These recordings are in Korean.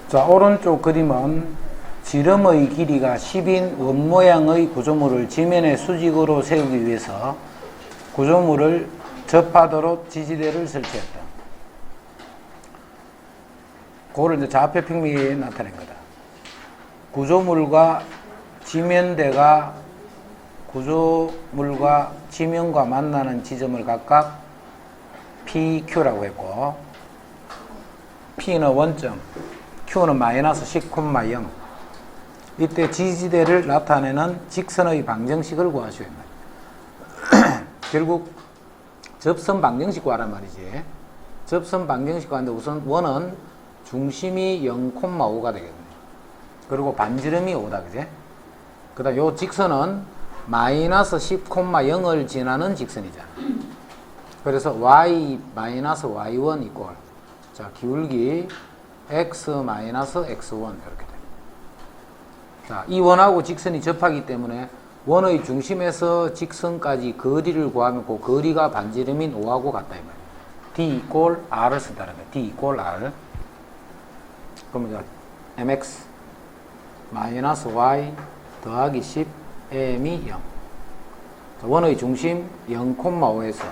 자, 오른쪽 그림은 지름의 길이가 10인 원 모양의 구조물을 지면에 수직으로 세우기 위해서 구조물을 접하도록 지지대를 설치했다. 그거를 이제 좌표 평면에 나타낸 거다. 구조물과 지면대가 구조물과 지면과 만나는 지점을 각각 PQ라고 했고, P는 원점, Q는 마이너스 10,0. 이때 지지대를 나타내는 직선의 방정식을 구하시오. 결국 접선 방정식 구하란 말이지. 접선 방정식 구하는데 우선 원은 중심이 0,5가 되겠네. 그리고 반지름이 5다, 그제? 그 다음 요 직선은 마이너스 10,0을 지나는 직선이잖아. 그래서 y 마이너스 y1 이꼴. 자, 기울기 x 마이너스 x1 이렇게 돼. 자, 이 원하고 직선이 접하기 때문에 원의 중심에서 직선까지 거리를 구하면 그 거리가 반지름인 5하고 같다 이 말이야. d 이꼴 r을 쓴다는 거야. d 이꼴 r. 그러면 mx 마이너스 y 더하기 10 m이 0. 자, 원의 중심 0,5에서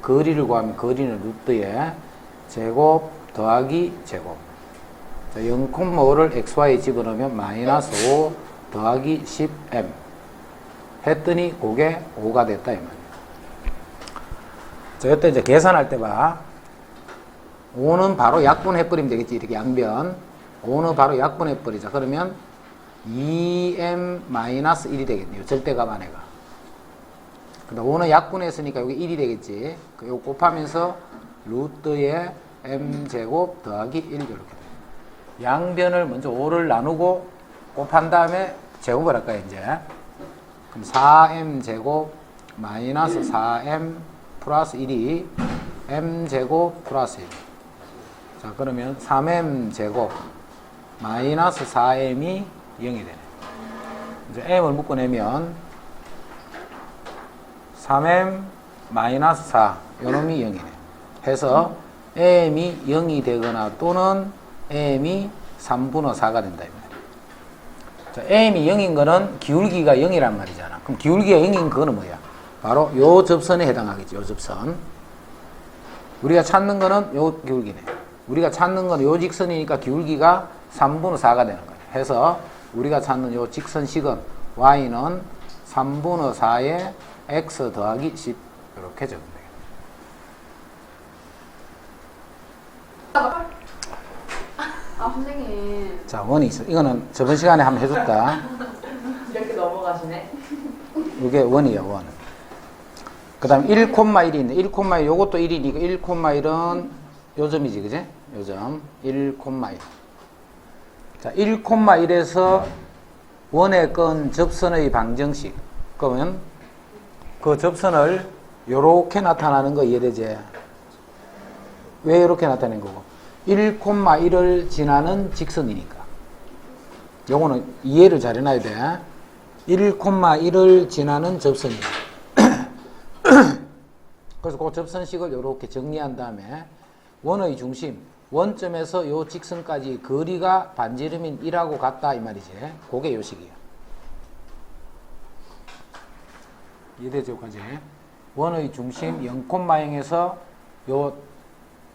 거리를 구하면 거리는 루트에 제곱 더하기 제곱. 자, 0,5를 xy에 집어넣으면 마이너스 5 더하기 10m 했더니 그게 5가 됐다 이 말이야. 자, 이때 이제 계산할 때 봐. 5는 바로 약분해버리면 되겠지. 이렇게 양변 5는 바로 약분해버리자. 그러면 2m-1이 되겠네요. 절대값 안에가. 그다음 5는 약분했으니까 여기 1이 되겠지. 이거 곱하면서 루트에 m제곱 더하기 1 이렇게 돼. 양변을 먼저 5를 나누고 곱한 다음에 제곱을 할까요, 이제? 그럼 4m제곱 마이너스 4m 플러스 1이 m제곱 플러스 1. 자, 그러면 3m제곱 마이너스 4m이 0이 되네. 이제 m을 묶어내면 3m 마이너스 4 요놈이 0이네. 해서 m이 0이 되거나 또는 m이 3분의 4가 된다 이 말이야. 자, m이 0인 거는 기울기가 0이란 말이잖아. 그럼 기울기가 0인 그거는 뭐야? 바로 요 접선에 해당하겠지. 요 접선. 우리가 찾는 거는 요 기울기네. 우리가 찾는 거는 요 직선이니까 기울기가 3분의 4가 되는 거야. 해서 우리가 찾는 요 직선식은 y는 3분의 4에 x 더하기 10 이렇게 적으면 되겠다. 선생님. 자, 원이 있어. 이거는 저번 시간에 한번 해줬다. 이렇게 넘어가시네. 이게 원이야, 원. 그 다음 1,1이 있네. 1,1, 요것도 1이니까 1,1은 요 점이지, 그제? 요 점. 1,1. 자, 1,1에서 원의 건 접선의 방정식. 그러면 그 접선을 요렇게 나타나는 거 이해되지? 왜 이렇게 나타낸 거고? 1,1을 지나는 직선이니까. 요거는 이해를 잘 해놔야 돼. 1,1을 지나는 접선이야. 그래서 그 접선식을 이렇게 정리한 다음에 원의 중심, 원점에서 요 직선까지 거리가 반지름인 1하고 같다 이 말이지. 그게 요 식이야. 이해되죠? 까지 원의 중심 0,0에서 요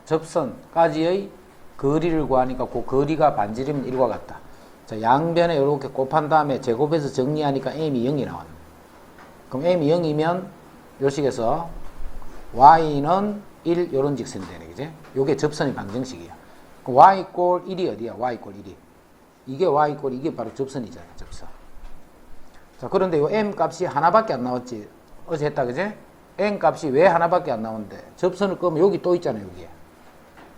접선까지의 거리를 구하니까 그 거리가 반지름 1과 같다. 자, 양변에 이렇게 곱한 다음에 제곱해서 정리하니까 m이 0이 나왔네. 그럼 m이 0이면 요 식에서 y는 1 요런 직선이 되네. 그지? 요게 접선의 방정식이야. 그럼 y 꼴 1이 어디야? y 꼴 1이. 이게 y 꼴 이게 바로 접선이잖아. 접선. 자, 그런데 요 m 값이 하나밖에 안 나왔지. 어제 했다. 그지? n 값이 왜 하나밖에 안 나오는데 접선을 끄면 여기 또 있잖아요. 여기에.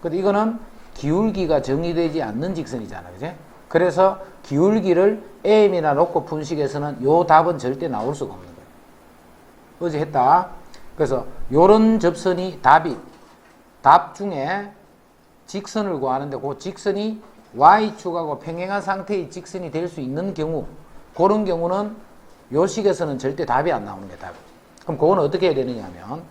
근데 이거는 기울기가 정의되지 않는 직선이잖아. 그지? 그래서 기울기를 m이나 놓고 푼 식에서는 요 답은 절대 나올 수가 없는 거예요. 어제 했다. 그래서 요런 접선이 답 중에 직선을 구하는데 그 직선이 y축하고 평행한 상태의 직선이 될 수 있는 경우, 그런 경우는 요 식에서는 절대 답이 안 나오는 거예요. 답이. 그럼 그건 어떻게 해야 되느냐 하면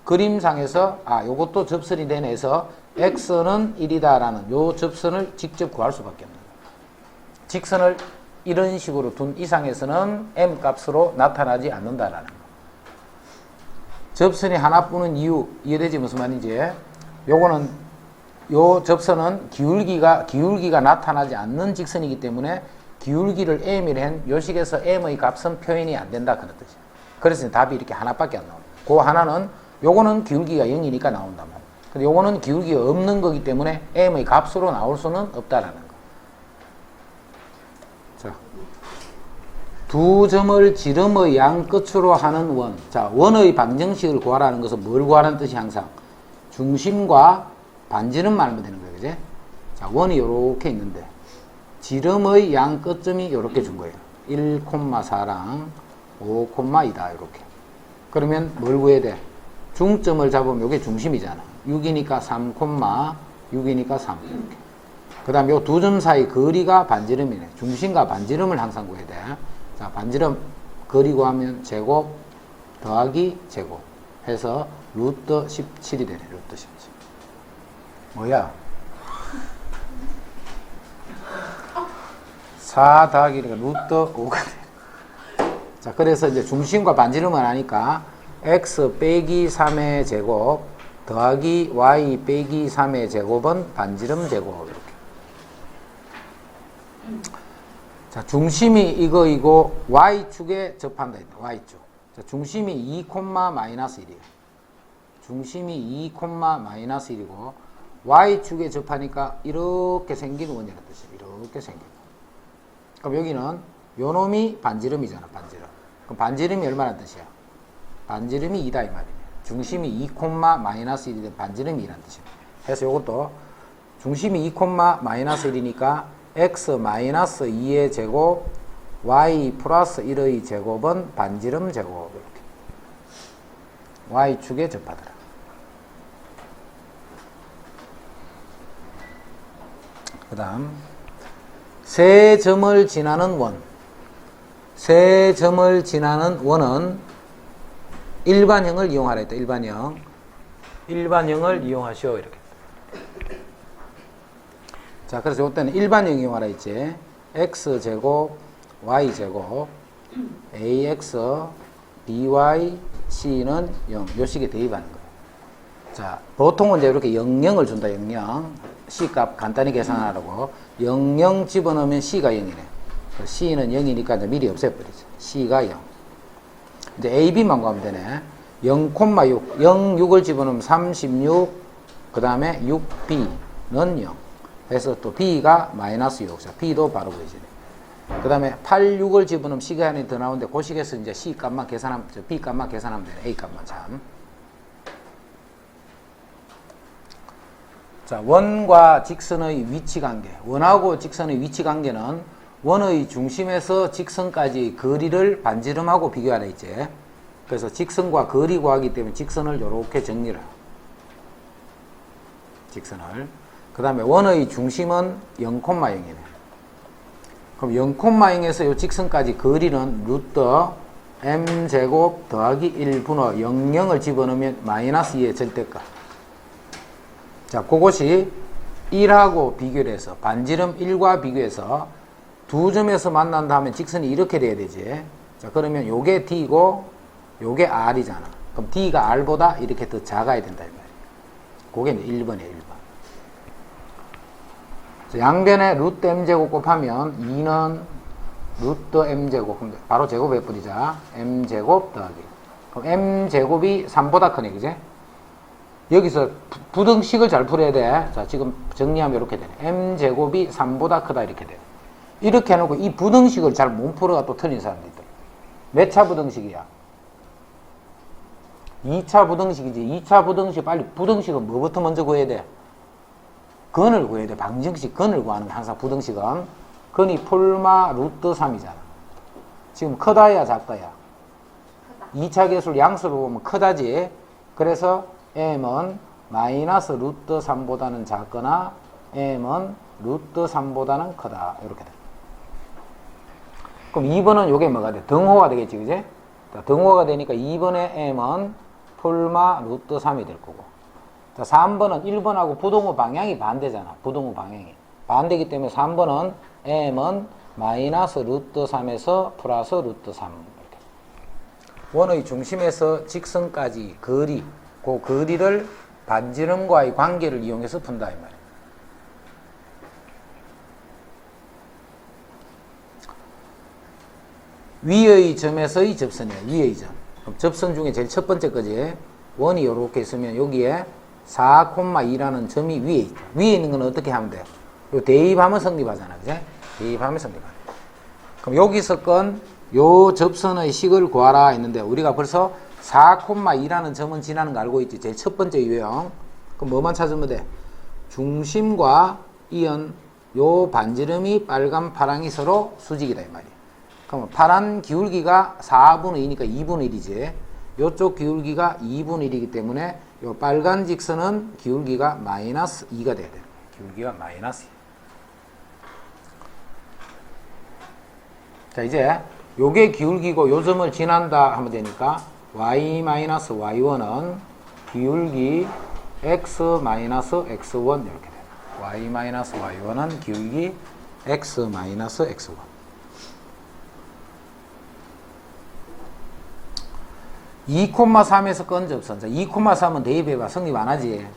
그림상에서 요것도 접선이 되네 해서 x는 1이다 라는 요 접선을 직접 구할 수밖에 없는 거예요. 직선을 이런 식으로 둔 이상에서는 m 값으로 나타나지 않는다라는 거. 접선이 하나뿐인 이유 이해되지 무슨 말인지? 요거는 요 접선은 기울기가 나타나지 않는 직선이기 때문에 기울기를 m이라 한 요식에서 m의 값은 표현이 안 된다 그런 뜻이야. 그래서 답이 이렇게 하나밖에 안 나온다. 그 하나는 요거는 기울기가 0이니까 나온단 말이야. 근데 요거는 기울기가 없는 거기 때문에 m의 값으로 나올 수는 없다라는 거. 자, 두 점을 지름의 양 끝으로 하는 원. 자, 원의 방정식을 구하라는 것은 뭘 구하라는 뜻이 항상 중심과 반지름만 알면 되는 거예요. 그지? 자, 원이 요렇게 있는데 지름의 양 끝점이 요렇게 준 거예요. 1,4랑 5,2다 이렇게. 그러면 뭘 구해야 돼? 중점을 잡으면 요게 중심이잖아. 6이니까 3,6이니까 3 이렇게. 그 다음에 요 두 점 사이 거리가 반지름이네. 중심과 반지름을 항상 구해야 돼. 자, 반지름 거리 구하면 제곱 더하기 제곱 해서 루트 17이 되네. 루트 17. 뭐야? 4 더하기니까 루트 5가 돼. 자, 그래서 이제 중심과 반지름을 하니까 x 빼기 3의 제곱 더하기 y 빼기 3의 제곱은 반지름 제곱 이렇게. 자, 중심이 이거이고 y축에 접한다 했다. y축. 자, 중심이 2, -1이에요. 중심이 2, -1이고 y축에 접하니까 이렇게 생긴 원이라는 뜻이에요. 이렇게 생긴. 그럼 여기는 요놈이 반지름이잖아. 반지름. 그럼 반지름이 얼마나 뜻이야? 반지름이 2다 이 말이네. 중심이 2, -1이든 반지름이 2라는 뜻이야. 그래서 요것도 중심이 2, -1이니까 x-2의 제곱 y 플러스 1의 제곱은 반지름 제곱 이렇게. y축에 접하더라. 그 다음 세 점을 지나는 원. 세 점을 지나는 원은 일반형을 이용하라 했다. 일반형을 이용하시오 이렇게. 자, 그래서 이때는 일반형 이용하라 했지. x제곱 y제곱 ax by c는 0 요 식에 대입하는 거예요. 자, 보통은 이제 이렇게 00을 준다. 00 c 값 간단히 계산하라고 00 집어넣으면 c가 0이네. c는 0이니까 이제 미리 없애버리죠. c가 0. 이제 a, b만 구하면 되네. 0,6 0,6을 집어넣으면 36 그 다음에 6b는 0 그래서 또 b가 마이너스 6. 자, b도 바로 보이지네. 그 다음에 8, 6을 집어넣으면 시간이 더 나오는데 그 식에서 이제 c 값만 계산하면, b 값만 계산하면 되네. a 값만 참. 자, 원과 직선의 위치 관계. 원하고 직선의 위치 관계는 원의 중심에서 직선까지 거리를 반지름하고 비교하라 했지. 그래서 직선과 거리 구하기 때문에 직선을 이렇게 정리를 하고. 직선을. 그 다음에 원의 중심은 0,0이네. 그럼 0,0에서 이 직선까지 거리는 루트 m제곱 더하기 1분의 00을 집어넣으면 마이너스 2의 절대값. 자, 그것이 1하고 비교를 해서 반지름 1과 비교해서 두 점에서 만난다 하면 직선이 이렇게 돼야 되지. 자, 그러면 요게 D고 요게 R이잖아. 그럼 D가 R보다 이렇게 더 작아야 된다 이 말이야. 그게 이제 1번이에요. 1번. 양변에 루트 m제곱 곱하면 2는 루트 m제곱. 그럼 바로 제곱해버리자. m제곱 더하기. 그럼 m제곱이 3보다 크네. 그지? 여기서 부등식을 잘 풀어야 돼. 자, 지금 정리하면 이렇게 되네. m제곱이 3보다 크다 이렇게 돼. 이렇게 해놓고 이 부등식을 잘 못 풀어가 또 틀린 사람도 있다. 몇 차 부등식이야? 2차 부등식이지. 2차 부등식 빨리 부등식은 뭐부터 먼저 구해야 돼? 근을 구해야 돼. 방정식 근을 구하는 거 항상 부등식은. 근이 폴마 루트 3이잖아. 지금 크다야 작다야? 2차 계수를 양수로 보면 크다지. 그래서 m은 마이너스 루트 3보다는 작거나 m은 루트 3보다는 크다. 이렇게 돼. 그럼 2번은 요게 뭐가 돼? 등호가 되겠지. 그지? 자, 등호가 되니까 2번의 m은 폴마 루트 3이 될 거고. 자, 3번은 1번하고 부등호 방향이 반대잖아. 부등호 방향이. 반대이기 때문에 3번은 m은 마이너스 루트 3에서 플러스 루트 3 이렇게. 원의 중심에서 직선까지 거리, 그 거리를 반지름과의 관계를 이용해서 푼다 이 말이에요. 위의 점에서의 접선이에요. 위의 점. 그럼 접선 중에 제일 첫 번째 거지. 원이 이렇게 있으면 여기에 4,2라는 점이 위에 있다. 위에 있는 건 어떻게 하면 돼요? 요 대입하면 성립하잖아. 그지? 대입하면 성립하네. 그럼 여기서 건 요 접선의 식을 구하라 했는데 우리가 벌써 4,2라는 점은 지나는 거 알고 있지? 제일 첫 번째 유형. 그럼 뭐만 찾으면 돼? 중심과 이은 요 반지름이 빨간 파랑이 서로 수직이다 이 말이야. 그러면 파란 기울기가 4분의 2니까 2분의 1이지. 요쪽 기울기가 2분의 1이기 때문에 요 빨간 직선은 기울기가 마이너스 2가 돼야 돼. 기울기가 마이너스 2. 자, 이제 요게 기울기고 요 점을 지난다 하면 되니까 y-y1은 기울기 x-x1 이렇게 돼. y-y1은 기울기 x-x1. 2,3에서 건 접선. 2,3은 대입해봐. 성립 안 하지.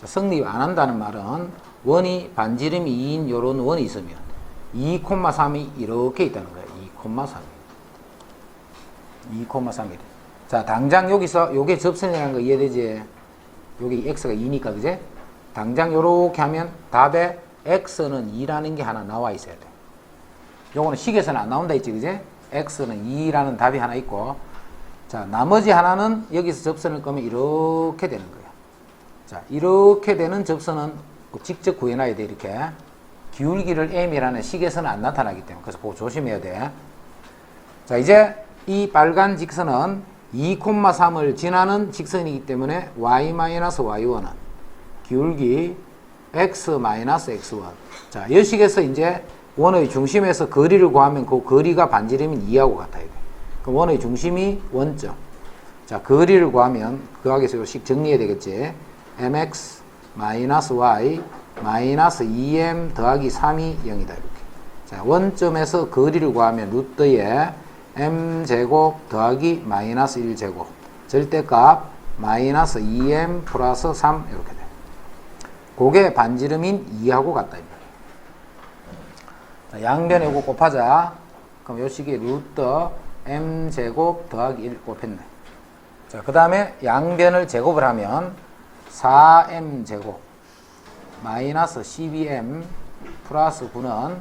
성립 안 한다는 말은 원이 반지름이 2인 요런 원이 있으면 2,3이 이렇게 있다는 거야. 2,3이래. 자, 당장 여기서 요게 접선이라는 거 이해되지? 여기 x가 2니까 그제? 당장 요렇게 하면 답에 x는 2라는 게 하나 나와 있어야 돼. 요거는 식에서는 안 나온다 했지 그제? x는 2라는 답이 하나 있고, 자, 나머지 하나는 여기서 접선을 꺼면 이렇게 되는 거야. 자, 이렇게 되는 접선은 직접 구해놔야 돼. 이렇게 기울기를 m이라는 식에서는 안 나타나기 때문에. 그래서 그거 조심해야 돼. 자, 이제 이 빨간 직선은 2,3을 지나는 직선이기 때문에 y-y1은 기울기 x-x1. 자, 이 식에서 이제 원의 중심에서 거리를 구하면 그 거리가 반지름인 2하고 같아요. 그럼 원의 중심이 원점. 자, 거리를 구하면 그 학에서 요 식 정리해야 되겠지. mx y 마이너스 2m 더하기 3이 0이다. 이렇게. 자, 원점에서 거리를 구하면 루트에 m제곱 더하기 마이너스 1제곱. 절대값 마이너스 2m 플러스 3 이렇게 돼. 그게 반지름인 2하고 같다. 자, 양변에 이거 곱하자. 그럼 요 식이 루트 m제곱 더하기 1 곱했네. 자, 그 다음에 양변을 제곱을 하면 4m제곱 마이너스 12m 플러스 9는,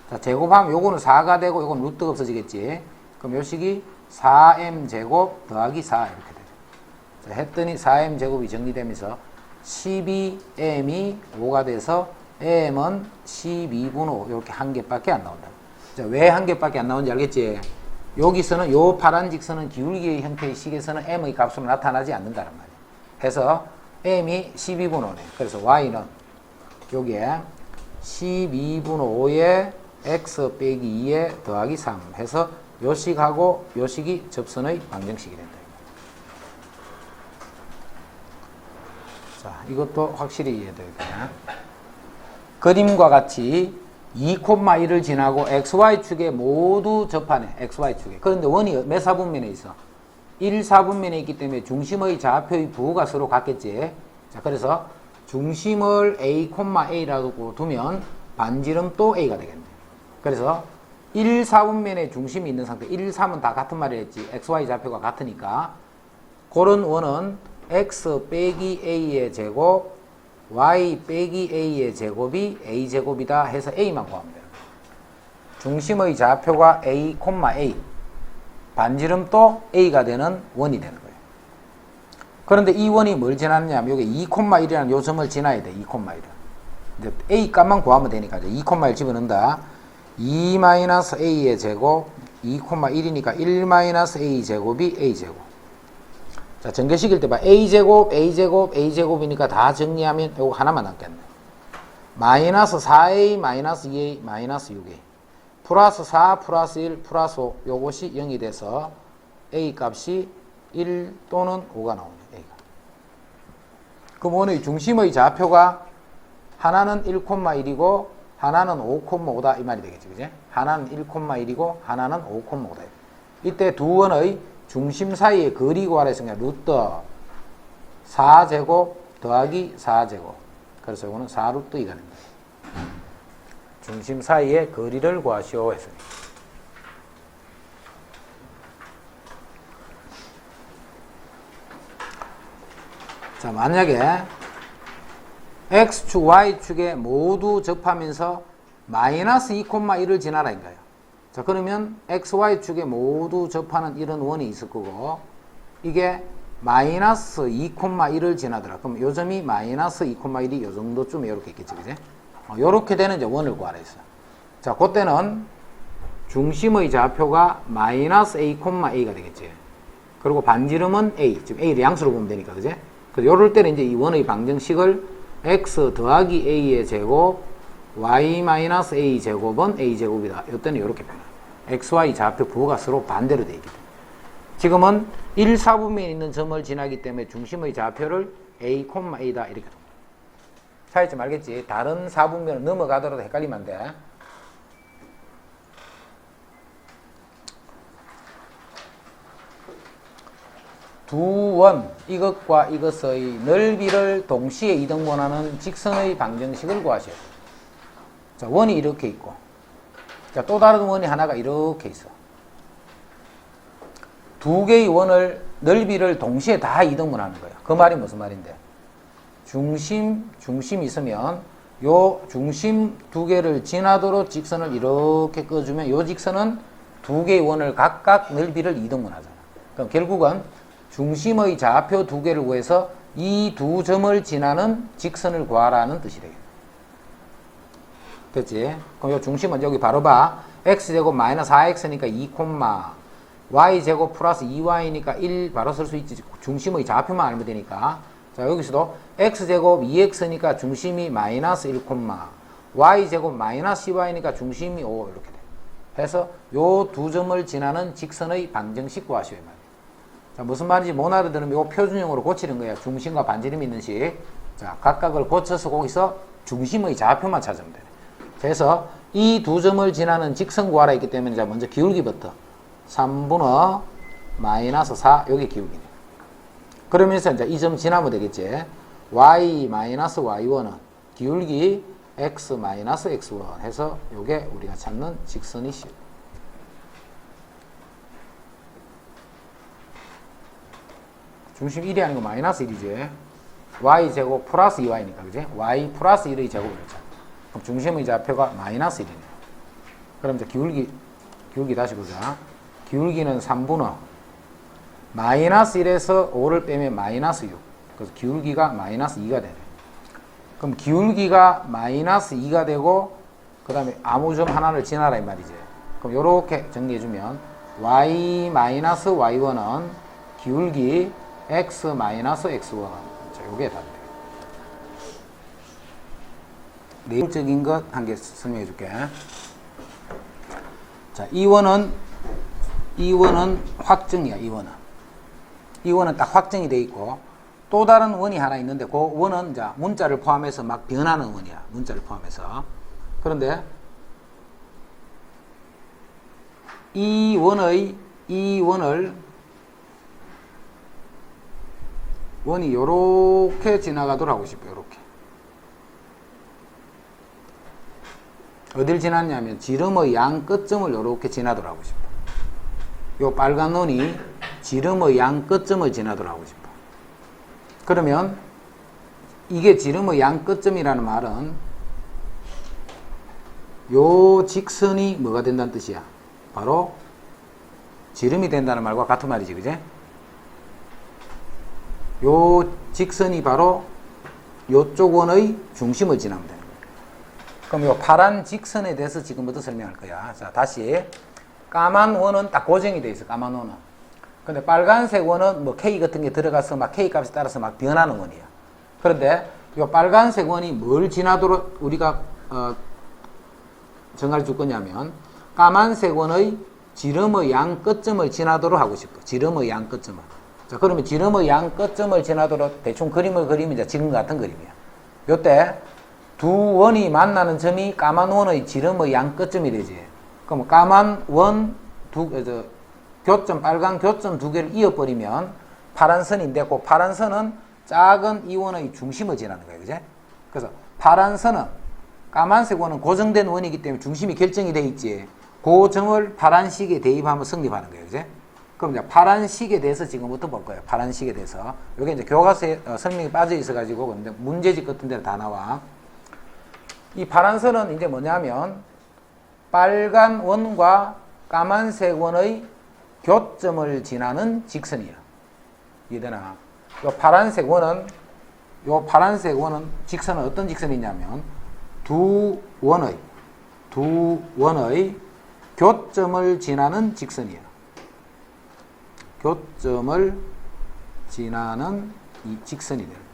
자, 제곱하면 요거는 4가 되고 요건 루트가 없어지겠지. 그럼 요 식이 4m제곱 더하기 4 이렇게 되죠. 자, 했더니 4m제곱이 정리되면서 12m이 5가 돼서 m은 12분의 5 이렇게 한 개밖에 안 나온다. 자, 왜 한 개밖에 안 나오는지 알겠지? 여기서는 요 파란 직선은 기울기의 형태의 식에서는 m의 값으로 나타나지 않는다는 말이에요. 해서 m이 12분의 5네. 그래서 y는 여기에 12분의 5에 x 빼기 2에 더하기 3 해서 요 식하고 요 식이 접선의 방정식이 된다. 자, 이것도 확실히 이해돼야 돼. 그림과 같이 2,1을 지나고 xy축에 모두 접하네. xy축에. 그런데 원이 몇 사분면에 있어? 1사분면에 있기 때문에 중심의 좌표의 부호가 서로 같겠지. 자, 그래서 중심을 a,a라고 두면 반지름 또 a가 되겠네. 그래서 1사분면에 중심이 있는 상태, 1, 3은 다 같은 말을 했지. xy 좌표가 같으니까 그런 원은 x 빼기 a의 제곱, y 빼기 a의 제곱이 a제곱이다 해서 a만 구하면 돼요. 중심의 좌표가 a, a, 반지름도 a가 되는 원이 되는 거예요. 그런데 이 원이 뭘 지났냐면 여기 2,1이라는 요 점을 지나야 돼. 2,1. 이제 a 값만 구하면 되니까 2,1 집어넣는다. 2-a의 제곱 2,1이니까 1-a 제곱이 a제곱. 자, 전개식일 때 봐. a제곱, a제곱, a제곱이니까 다 정리하면 요거 하나만 남겠네. 마이너스 4a, 마이너스 2a, 마이너스 6a. 플러스 4, 플러스 1, 플러스 5. 요것이 0이 돼서 a 값이 1 또는 5가 나오네. a가. 그럼 오늘 중심의 좌표가 하나는 1,1이고 하나는 5,5다 이 말이 되겠지, 그지? 하나는 1,1이고 하나는 5,5다. 이때 두 원의 중심 사이의 거리 구하라 했으니까 루트 4제곱 더하기 4제곱. 그래서 이거는 4루트 2가 됩니다. 중심 사이의 거리를 구하시오 했습니다. 자, 만약에 X축, Y축에 모두 접하면서 마이너스 2,1을 지나라 인가요. 자, 그러면 XY축에 모두 접하는 이런 원이 있을 거고, 이게 마이너스 2,1을 지나더라. 그럼 요 점이 마이너스 2,1이 요 정도쯤에 이렇게 있겠지, 그지? 요렇게 되는 이제 원을 구하라 했어. 자, 그때는 중심의 좌표가 마이너스 A,A가 되겠지. 그리고 반지름은 A. 지금 A를 양수로 보면 되니까, 그지? 그래서 요럴 때는 이제 이 원의 방정식을 X 더하기 A의 제곱, Y 마이너스 A 제곱은 A 제곱이다. 이때는 이렇게 변화. XY 좌표 부호가 서로 반대로 되어 있기 때문에. 지금은 1, 4분면에 있는 점을 지나기 때문에 중심의 좌표를 A, A다. 이렇게. 차이점 알겠지? 다른 4분면을 넘어가더라도 헷갈리면 안 돼. 두 원, 이것과 이것의 넓이를 동시에 이등분하는 직선의 방정식을 구하셔야 돼요. 자, 원이 이렇게 있고, 자, 또 다른 원이 하나가 이렇게 있어. 두 개의 원을, 넓이를 동시에 다 이등분하는 거예요. 그 말이 무슨 말인데? 중심이 있으면, 요 중심 두 개를 지나도록 직선을 이렇게 꺼주면, 요 직선은 두 개의 원을 각각 넓이를 이등분하잖아. 그럼 결국은 중심의 좌표 두 개를 구해서 이 두 점을 지나는 직선을 구하라는 뜻이 되겠네. 됐지? 그럼 요 중심은 여기 바로 봐. x제곱 마이너스 4x니까 2, y제곱 플러스 2y니까 1 바로 쓸 수 있지. 중심의 좌표만 알면 되니까. 자, 여기서도 x제곱 2x니까 중심이 마이너스 1, y제곱 마이너스 2y니까 중심이 5 이렇게 돼. 해서 요 두 점을 지나는 직선의 방정식 구하시오 이 말이에요. 자, 무슨 말인지 못 알아들으면 요 표준형으로 고치는 거야. 중심과 반지름이 있는 식. 자, 각각을 고쳐서 거기서 중심의 좌표만 찾으면 돼. 그래서 이 두 점을 지나는 직선 구하라 했기 때문에 자, 먼저 기울기부터 3분의 마이너스 4 여기 기울기네. 그러면서 이제 이 점 지나면 되겠지. y 마이너스 y1은 기울기 x 마이너스 x1 해서 요게 우리가 찾는 직선이시오. 중심 1이 아니고 마이너스 1이지. y제곱 플러스 2y니까, 그지? y 플러스 1의 제곱을 했잖아. 그럼 중심의 좌표가 마이너스 1이네. 그럼 이제 기울기 다시 보자. 기울기는 3분의 마이너스 1에서 5를 빼면 마이너스 6. 그래서 기울기가 마이너스 2가 되네. 그럼 기울기가 마이너스 2가 되고, 그 다음에 아무 점 하나를 지나라 이 말이지. 그럼 요렇게 정리해주면, y 마이너스 y1은 기울기 x 마이너스 x1. 자, 요게 답이에요. 내용적인 것 한 개 설명해 줄게. 자, 이 원은 확정이야, 이 원은 딱 확정이 돼 있고, 또 다른 원이 하나 있는데, 그 원은 이제 문자를 포함해서 막 변하는 원이야. 문자를 포함해서. 그런데, 이 원이 요렇게 지나가도록 하고 싶어요. 요렇게. 어딜 지났냐면 지름의 양 끝점을 요렇게 지나도록 하고 싶어. 요 빨간 원이 지름의 양 끝점을 지나도록 하고 싶어. 그러면 이게 지름의 양 끝점이라는 말은 요 직선이 뭐가 된다는 뜻이야? 바로 지름이 된다는 말과 같은 말이지, 그제? 요 직선이 바로 요쪽 원의 중심을 지나면 되는 거예요. 그럼 요 파란 직선에 대해서 지금부터 설명할 거야. 자, 다시. 까만 원은 딱 고정이 돼 있어, 까만 원은. 근데 빨간색 원은 뭐 K 같은 게 들어가서 막 K 값에 따라서 막 변하는 원이야. 그런데 요 빨간색 원이 뭘 지나도록 우리가 정할 줄 거냐면, 까만색 원의 지름의 양 끝점을 지나도록 하고 싶어. 지름의 양 끝점을. 자, 그러면 지름의 양 끝점을 지나도록 대충 그림을 그리면 이제 지금 같은 그림이야. 요때 두 원이 만나는 점이 까만 원의 지름의 양 끝점이 되지. 그럼 까만 원 교점, 빨간 교점 두 개를 이어버리면 파란 선인데 그 파란 선은 작은 이 원의 중심을 지나는 거예요. 그제? 그래서 파란 선은 까만색 원은 고정된 원이기 때문에 중심이 결정이 돼 있지. 그 점을 파란식에 대입하면 성립하는 거예요. 그제? 그럼 이제 파란식에 대해서 지금부터 볼 거예요. 파란식에 대해서. 이게 이제 교과서에 설명이 빠져 있어가지고 근데 문제집 같은 데는 다 나와. 이 파란 선은 이제 뭐냐면 빨간 원과 까만색 원의 교점을 지나는 직선이에요. 이해되나? 요 파란색 원은 직선은 어떤 직선이냐면 두 원의 교점을 지나는 직선이에요. 교점을 지나는 이 직선이 되는 거예요.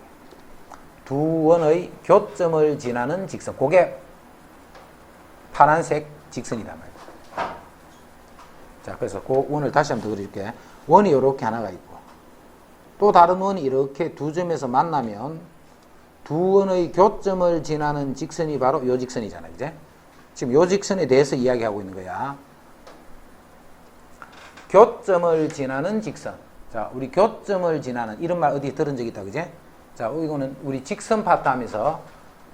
두 원의 교점을 지나는 직선. 그게 파란색 직선이란 말이에요. 자, 그래서 그 원을 다시 한번 더 그려줄게. 원이 이렇게 하나가 있고 또 다른 원이 이렇게 두 점에서 만나면 두 원의 교점을 지나는 직선이 바로 요 직선이잖아요. 이제 지금 요 직선에 대해서 이야기하고 있는 거야. 교점을 지나는 직선. 자, 우리 교점을 지나는 이런 말 어디 들은 적 있다, 그제? 자, 이거는 우리 직선 파트 하면서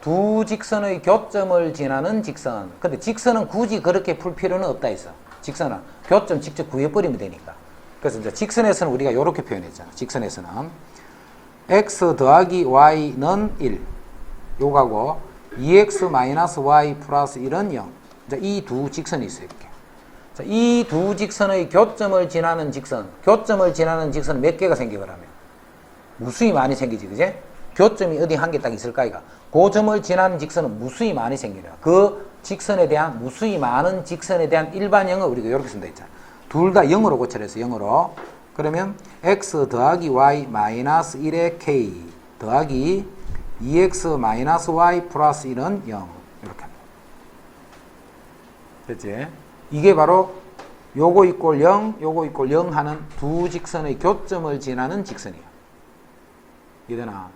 두 직선의 교점을 지나는 직선. 근데 직선은 굳이 그렇게 풀 필요는 없다 했어. 직선은 교점 직접 구해버리면 되니까. 그래서 이제 직선에서는 우리가 이렇게 표현했잖아. 직선에서는 x 더하기 y는 1 요거하고 2x 마이너스 y 플러스 1은 0. 이 두 직선이 있어요. 이렇게. 자, 이 두 직선의 교점을 지나는 직선. 교점을 지나는 직선은 몇 개가 생기더라면 무수히 많이 생기지, 그제? 교점이 어디 한 개 딱 있을까, 이가? 그 점을 지나는 직선은 무수히 많이 생겨요. 그 직선에 대한, 무수히 많은 직선에 대한 일반형을 우리가 이렇게 쓴다 했잖아. 둘 다 0으로 고쳐냈어, 0으로. 그러면 x 더하기 y 마이너스 1의 k 더하기 2x 마이너스 y 플러스 1은 0. 이렇게 합니다. 됐지? 이게 바로 요거 이꼴 0, 요거 이꼴 0 하는 두 직선의 교점을 지나는 직선이에요. 이해되나?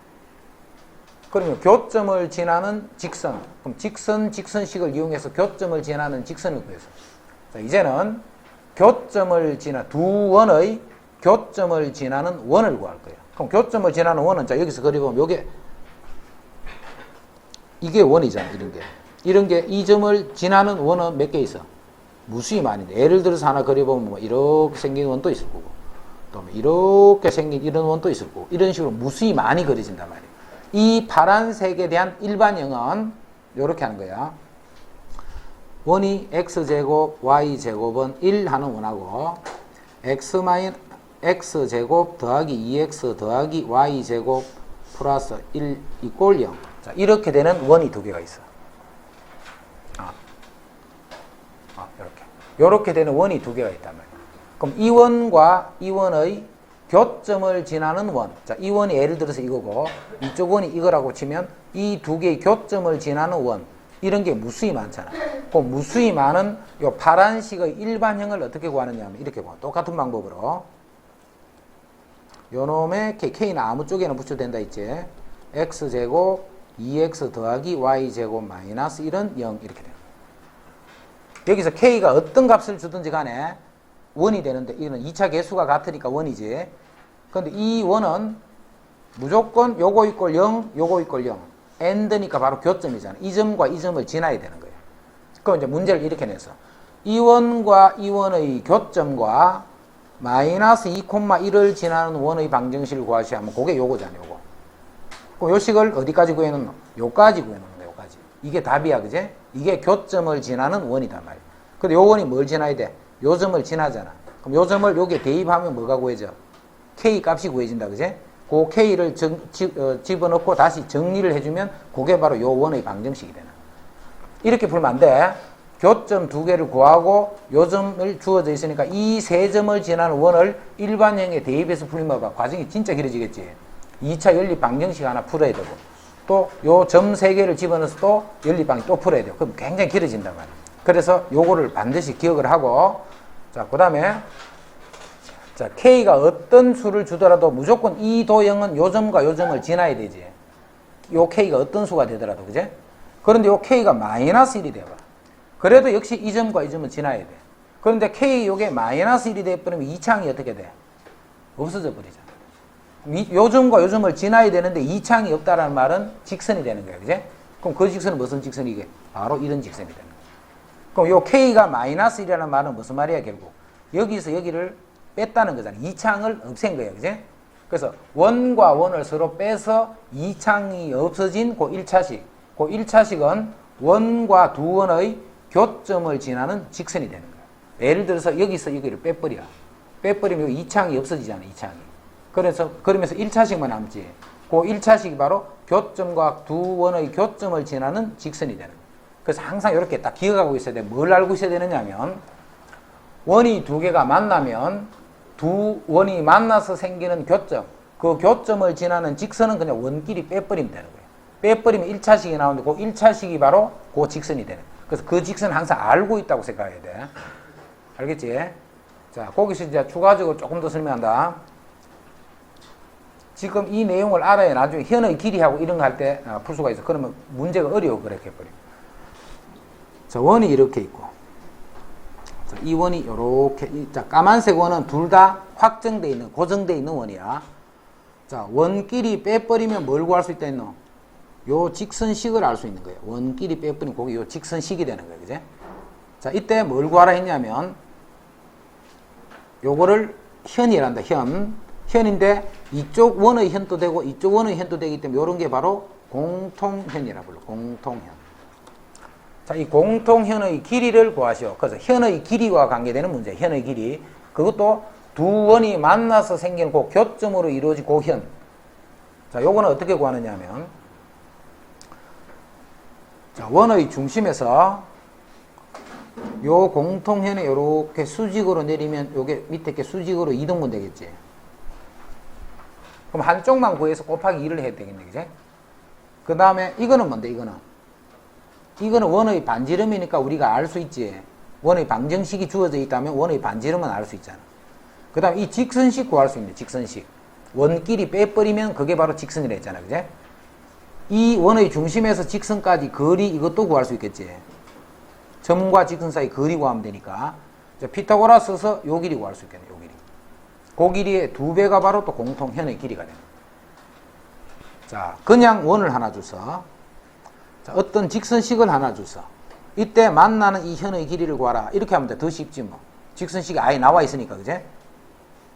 그러면 교점을 지나는 직선. 그럼 직선식을 이용해서 교점을 지나는 직선을 구해서. 자, 이제는 교점을 지나, 두 원의 교점을 지나는 원을 구할 거예요. 그럼 교점을 지나는 원은, 자, 여기서 그려보면 이게 원이잖아, 이런 게, 이 점을 지나는 원은 몇 개 있어? 무수히 많은데. 예를 들어서 하나 그려보면 뭐 이렇게 생긴 원도 있을 거고, 또 이렇게 생긴 이런 원도 있을 거고, 이런 식으로 무수히 많이 그려진단 말이에요. 이 파란색에 대한 일반형은 이렇게 하는 거야. 원이 x제곱 y제곱은 1 하는 원하고 x제곱 더하기 2x 더하기 y제곱 플러스 1 이꼴 0. 자, 이렇게 되는 원이 두 개가 있어. 이렇게 되는 원이 두 개가 있단 말이야. 그럼 이 원과 이 원의 교점을 지나는 원. 자, 이 원이 예를 들어서 이거고 이쪽 원이 이거라고 치면 이 두 개의 교점을 지나는 원. 이런 게 무수히 많잖아. 그 무수히 많은 요 파란식의 일반형을 어떻게 구하느냐 하면 이렇게 구하. 똑같은 방법으로 요놈의 k는 아무 쪽에나 붙여도 된다 했지. x제곱 2x 더하기 y제곱 마이너스 1은 0 이렇게 돼요. 여기서 k가 어떤 값을 주든지 간에 원이 되는데 이거는 2차 계수가 같으니까 원이지. 근데 이 원은 무조건 요거 이꼴 0, 요거 이꼴 0. end니까 바로 교점이잖아. 이 점과 이 점을 지나야 되는 거예요. 그럼 이제 문제를 이렇게 냈어. 이 원과 이 원의 교점과 마이너스 2,1을 지나는 원의 방정식을 구하시오 하면 그게 요거잖아, 요거. 그럼 요 식을 어디까지 구해놓노? 요까지 구해놓는 거야, 요까지. 이게 답이야, 그제? 이게 교점을 지나는 원이단 말이야. 근데 요 원이 뭘 지나야 돼? 요 점을 지나잖아. 그럼 요 점을 여기에 대입하면 뭐가 구해져? K 값이 구해진다, 그제? 그 K를 집어넣고 다시 정리를 해주면 그게 바로 요 원의 방정식이 되는. 이렇게 풀면 안 돼. 교점 두 개를 구하고 요 점을 주어져 있으니까 이 세 점을 지나는 원을 일반형에 대입해서 풀면 봐. 과정이 진짜 길어지겠지. 2차 연립 방정식 하나 풀어야 되고 또 요 점 세 개를 집어넣어서 또 연립방이 또 풀어야 돼요. 그럼 굉장히 길어진단 말이에요. 그래서 요거를 반드시 기억을 하고 자, 그 다음에 자, K가 어떤 수를 주더라도 무조건 이 도형은 요 점과 요 점을 지나야 되지. 요 K가 어떤 수가 되더라도, 그제? 그런데 요 K가 마이너스 1이 돼봐. 그래도 역시 이 점과 이 점은 지나야 돼. 그런데 K 요게 마이너스 1이 돼버리면 이창이 어떻게 돼? 없어져 버리잖아. 요 점과 요 점을 지나야 되는데 이창이 없다라는 말은 직선이 되는 거야. 그지? 그럼 그 직선은 무슨 직선이게? 바로 이런 직선이 되는 거야. 그럼 요 K가 마이너스 1이라는 말은 무슨 말이야, 결국? 여기서 여기를 뺐다는 거잖아. 이창을 없앤 거야. 그지? 그래서 원과 원을 서로 빼서 이창이 없어진 그 1차식. 그 1차식은 원과 두 원의 교점을 지나는 직선이 되는 거야. 예를 들어서 여기서 여기를 빼버려. 빼버리면 이창이 없어지잖아, 이창이. 그러면서 1차식만 남지. 그 1차식이 바로 교점과 두 원의 교점을 지나는 직선이 되는 거야. 그래서 항상 이렇게 딱 기억하고 있어야 돼. 뭘 알고 있어야 되느냐면, 원이 두 개가 만나면 두 원이 만나서 생기는 교점, 그 교점을 지나는 직선은 그냥 원끼리 빼버리면 되는 거예요. 빼버리면 1차식이 나오는데 그 1차식이 바로 그 직선이 되는 거예요. 그래서 그 직선은 항상 알고 있다고 생각해야 돼. 알겠지? 자, 거기서 이제 추가적으로 조금 더 설명한다. 지금 이 내용을 알아야 나중에 현의 길이하고 이런 거 할 때 풀 수가 있어. 그러면 문제가 어려워, 그렇게 해버려. 자, 원이 이렇게 있고. 자, 이 원이 이렇게. 자, 까만색 원은 둘 다 확정되어 있는, 고정되어 있는 원이야. 자, 원끼리 빼버리면 뭘 구할 수 있다 했노? 요 직선식을 알 수 있는 거예요. 원끼리 빼버리면 그게 요 직선식이 되는 거예요. 그제? 자, 이때 뭘 구하라 했냐면, 요거를 현이란다, 현. 현인데, 이쪽 원의 현도 되고, 이쪽 원의 현도 되기 때문에, 요런 게 바로 공통현이라 불러. 공통현. 자, 이 공통현의 길이를 구하시오. 그래서 현의 길이와 관계되는 문제, 현의 길이. 그것도 두 원이 만나서 생기는 그 교점으로 이루어진 그 현. 자, 요거는 어떻게 구하느냐 하면, 자, 원의 중심에서 요 공통현에 요렇게 수직으로 내리면 요게 밑에 게 수직으로 이동분 되겠지. 그럼 한쪽만 구해서 곱하기 2를 해야 되겠네, 그지? 그 다음에 이거는 뭔데, 이거는? 이거는 원의 반지름이니까 우리가 알 수 있지. 원의 방정식이 주어져 있다면 원의 반지름은 알 수 있잖아. 그 다음에 이 직선식 구할 수 있네, 직선식. 원끼리 빼버리면 그게 바로 직선이라 했잖아, 그지? 이 원의 중심에서 직선까지 거리 이것도 구할 수 있겠지. 점과 직선 사이 거리 구하면 되니까. 자, 피타고라스 써서 요 길이 구할 수 있겠네, 요 길이. 그 길이의 2배가 바로 또 공통현의 길이가 되는 거야. 자, 그냥 원을 하나 줘서, 자, 어떤 직선식을 하나 줘서, 이때 만나는 이 현의 길이를 구하라. 이렇게 하면 돼. 더 쉽지 뭐. 직선식이 아예 나와 있으니까, 그제?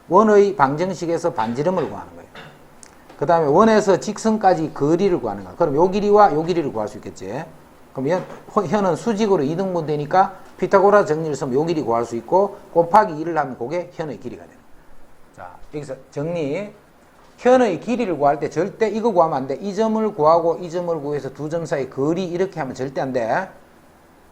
원의 방정식에서 반지름을 구하는 거예요. 그 다음에 원에서 직선까지 거리를 구하는 거야. 그럼 요 길이와 요 길이를 구할 수 있겠지. 그럼 현은 수직으로 이등분 되니까 피타고라스 정리를 쓰면 요 길이 구할 수 있고 곱하기 2를 하면 그게 현의 길이가 되는 거야. 자, 여기서 정리. 현의 길이를 구할 때 절대 이거 구하면 안 돼. 이 점을 구하고 이 점을 구해서 두 점 사이 거리 이렇게 하면 절대 안 돼.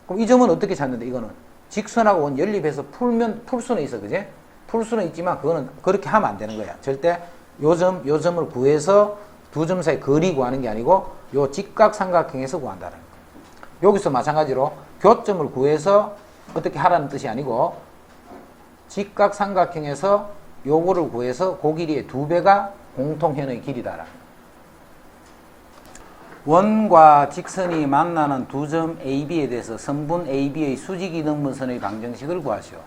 그럼 이 점은 어떻게 찾는데, 이거는? 직선하고 원 연립해서 풀 수는 있어, 그지? 풀 수는 있지만 그거는 그렇게 하면 안 되는 거야. 절대 요 점을 구해서 두 점 사이 거리 구하는 게 아니고 요 직각삼각형에서 구한다는 거야. 여기서 마찬가지로 교점을 구해서 어떻게 하라는 뜻이 아니고 직각삼각형에서 요거를 구해서 그 길이의 2배가 공통현의 길이다라는 거야. 원과 직선이 만나는 두 점 AB에 대해서 선분 AB의 수직 이등분선의 방정식을 구하시오.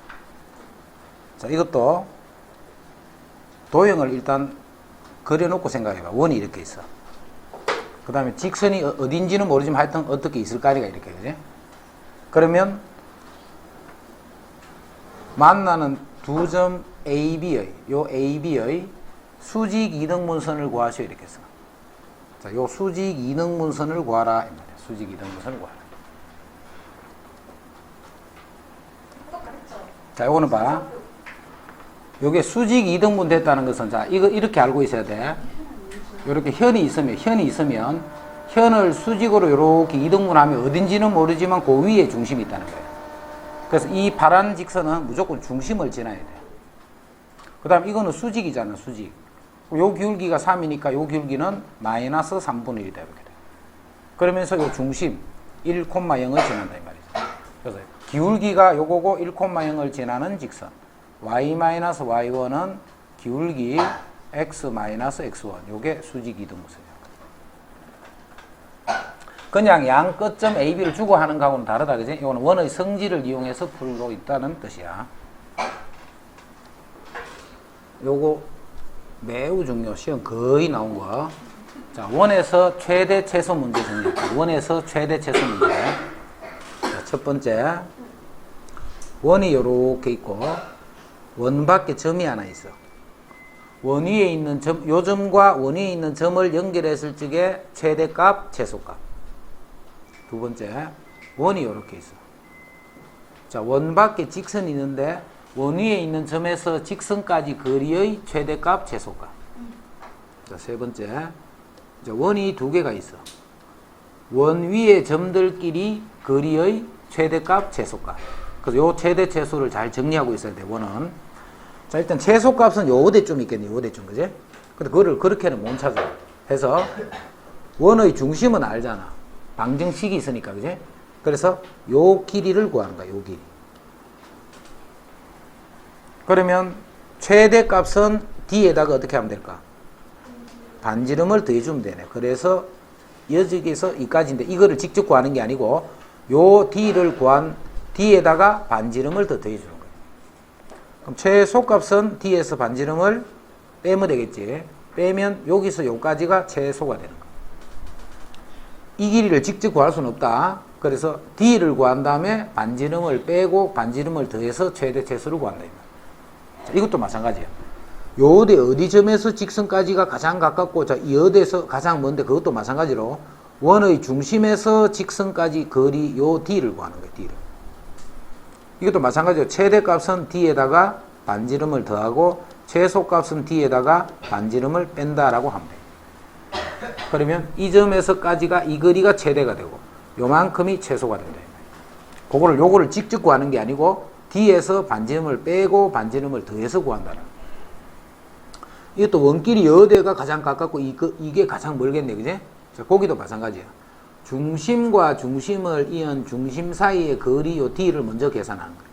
자, 이것도 도형을 일단 그려놓고 생각해봐. 원이 이렇게 있어. 그 다음에 직선이 어딘지는 모르지만 하여튼 어떻게 있을 거 아니가 이렇게, 그지? 그러면 만나는 두 점 AB의, 요 AB의 수직 이등분선을 구하시오. 이렇게 해서. 자, 요 수직 이등분선을 구하라. 이 말이야. 수직 이등분선을 구하라. 자, 요거는 봐. 요게 수직 이등분 됐다는 것은, 자, 이거 이렇게 알고 있어야 돼. 요렇게 현이 있으면, 현을 수직으로 요렇게 이등분하면 어딘지는 모르지만 그 위에 중심이 있다는 거예요. 그래서 이 파란 직선은 무조건 중심을 지나야 돼. 그 다음 이거는 수직이잖아, 수직. 요 기울기가 3이니까 요 기울기는 마이너스 3분의 1이다, 이렇게 돼. 그러면서 요 중심 1,0을 지난다, 이 말이죠. 그래서 기울기가 요거고 1,0을 지나는 직선. y-y1은 기울기 x-x1. 요게 수직 이등분선이야. 그냥 양 끝점 AB를 주고 하는 거하고는 다르다. 그지? 이거는 원의 성질을 이용해서 풀고 있다는 뜻이야. 요거 매우 중요. 시험 거의 나온 거. 자, 원에서 최대 최소 문제 정리할게요. 원에서 최대 최소 문제. 자, 첫 번째. 원이 요렇게 있고, 원 밖에 점이 하나 있어. 원 위에 있는 점, 요 점과 원 위에 있는 점을 연결했을 적에 최대값, 최소값. 두 번째, 원이 요렇게 있어. 자, 원 밖에 직선이 있는데, 원 위에 있는 점에서 직선까지 거리의 최대값, 최소값. 자, 세 번째, 자, 원이 두 개가 있어. 원 위에 점들끼리 거리의 최대값, 최소값. 그래서 요 최대, 최소를 잘 정리하고 있어야 돼, 원은. 자, 일단 최소값은 요 어디쯤 있겠니, 요 어디쯤, 그지? 근데 그거를 그렇게는 못 찾아. 해서, 원의 중심은 알잖아. 방정식이 있으니까, 그지? 그래서 요 길이를 구하는 거야, 요 길이. 그러면 최대값은 D에다가 어떻게 하면 될까? 반지름을 더해주면 되네. 그래서 여기서 이까지인데 이거를 직접 구하는 게 아니고 요 D를 구한 D에다가 반지름을 더 더해주는 거예요. 그럼 최소값은 D에서 반지름을 빼면 되겠지. 빼면 여기서 요까지가 최소가 되는 거예요. 이 길이를 직접 구할 수는 없다. 그래서 D를 구한 다음에 반지름을 빼고 반지름을 더해서 최대 최소를 구한다. 자, 이것도 마찬가지예요. 요 어디 점에서 직선까지가 가장 가깝고, 자, 이 어디에서 가장 먼데 그것도 마찬가지로 원의 중심에서 직선까지 거리 요 D를 구하는 거예요. D를. 이것도 마찬가지로 최대값은 D에다가 반지름을 더하고 최소값은 D에다가 반지름을 뺀다라고 하면 돼요. 그러면 이 점에서까지가 이 거리가 최대가 되고 요만큼이 최소가 된다. 요거를 직접 구하는 게 아니고 D에서 반지름을 빼고 반지름을 더해서 구한다는 거예요. 이것도 원길이 어디가 가장 가깝고 이게 가장 멀겠네, 그지? 자, 거기도 마찬가지야. 중심과 중심을 이은 중심 사이의 거리 요 D를 먼저 계산하는 거예요.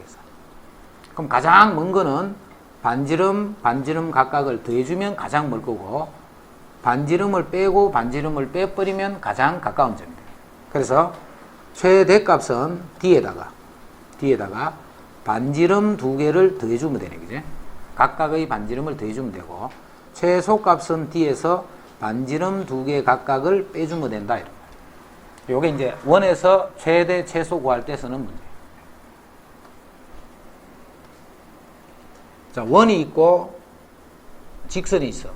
그럼 가장 먼 거는 반지름 각각을 더해주면 가장 멀 거고, 반지름을 빼고 반지름을 빼버리면 가장 가까운 점이다. 그래서 최대값은 D에다가 반지름 두 개를 더해주면 되네, 그지? 각각의 반지름을 더해주면 되고, 최소값은 D에서 반지름 두 개 각각을 빼주면 된다. 이런 거예요. 요게 이제 원에서 최대 최소 구할 때 쓰는 문제. 자, 원이 있고 직선이 있어.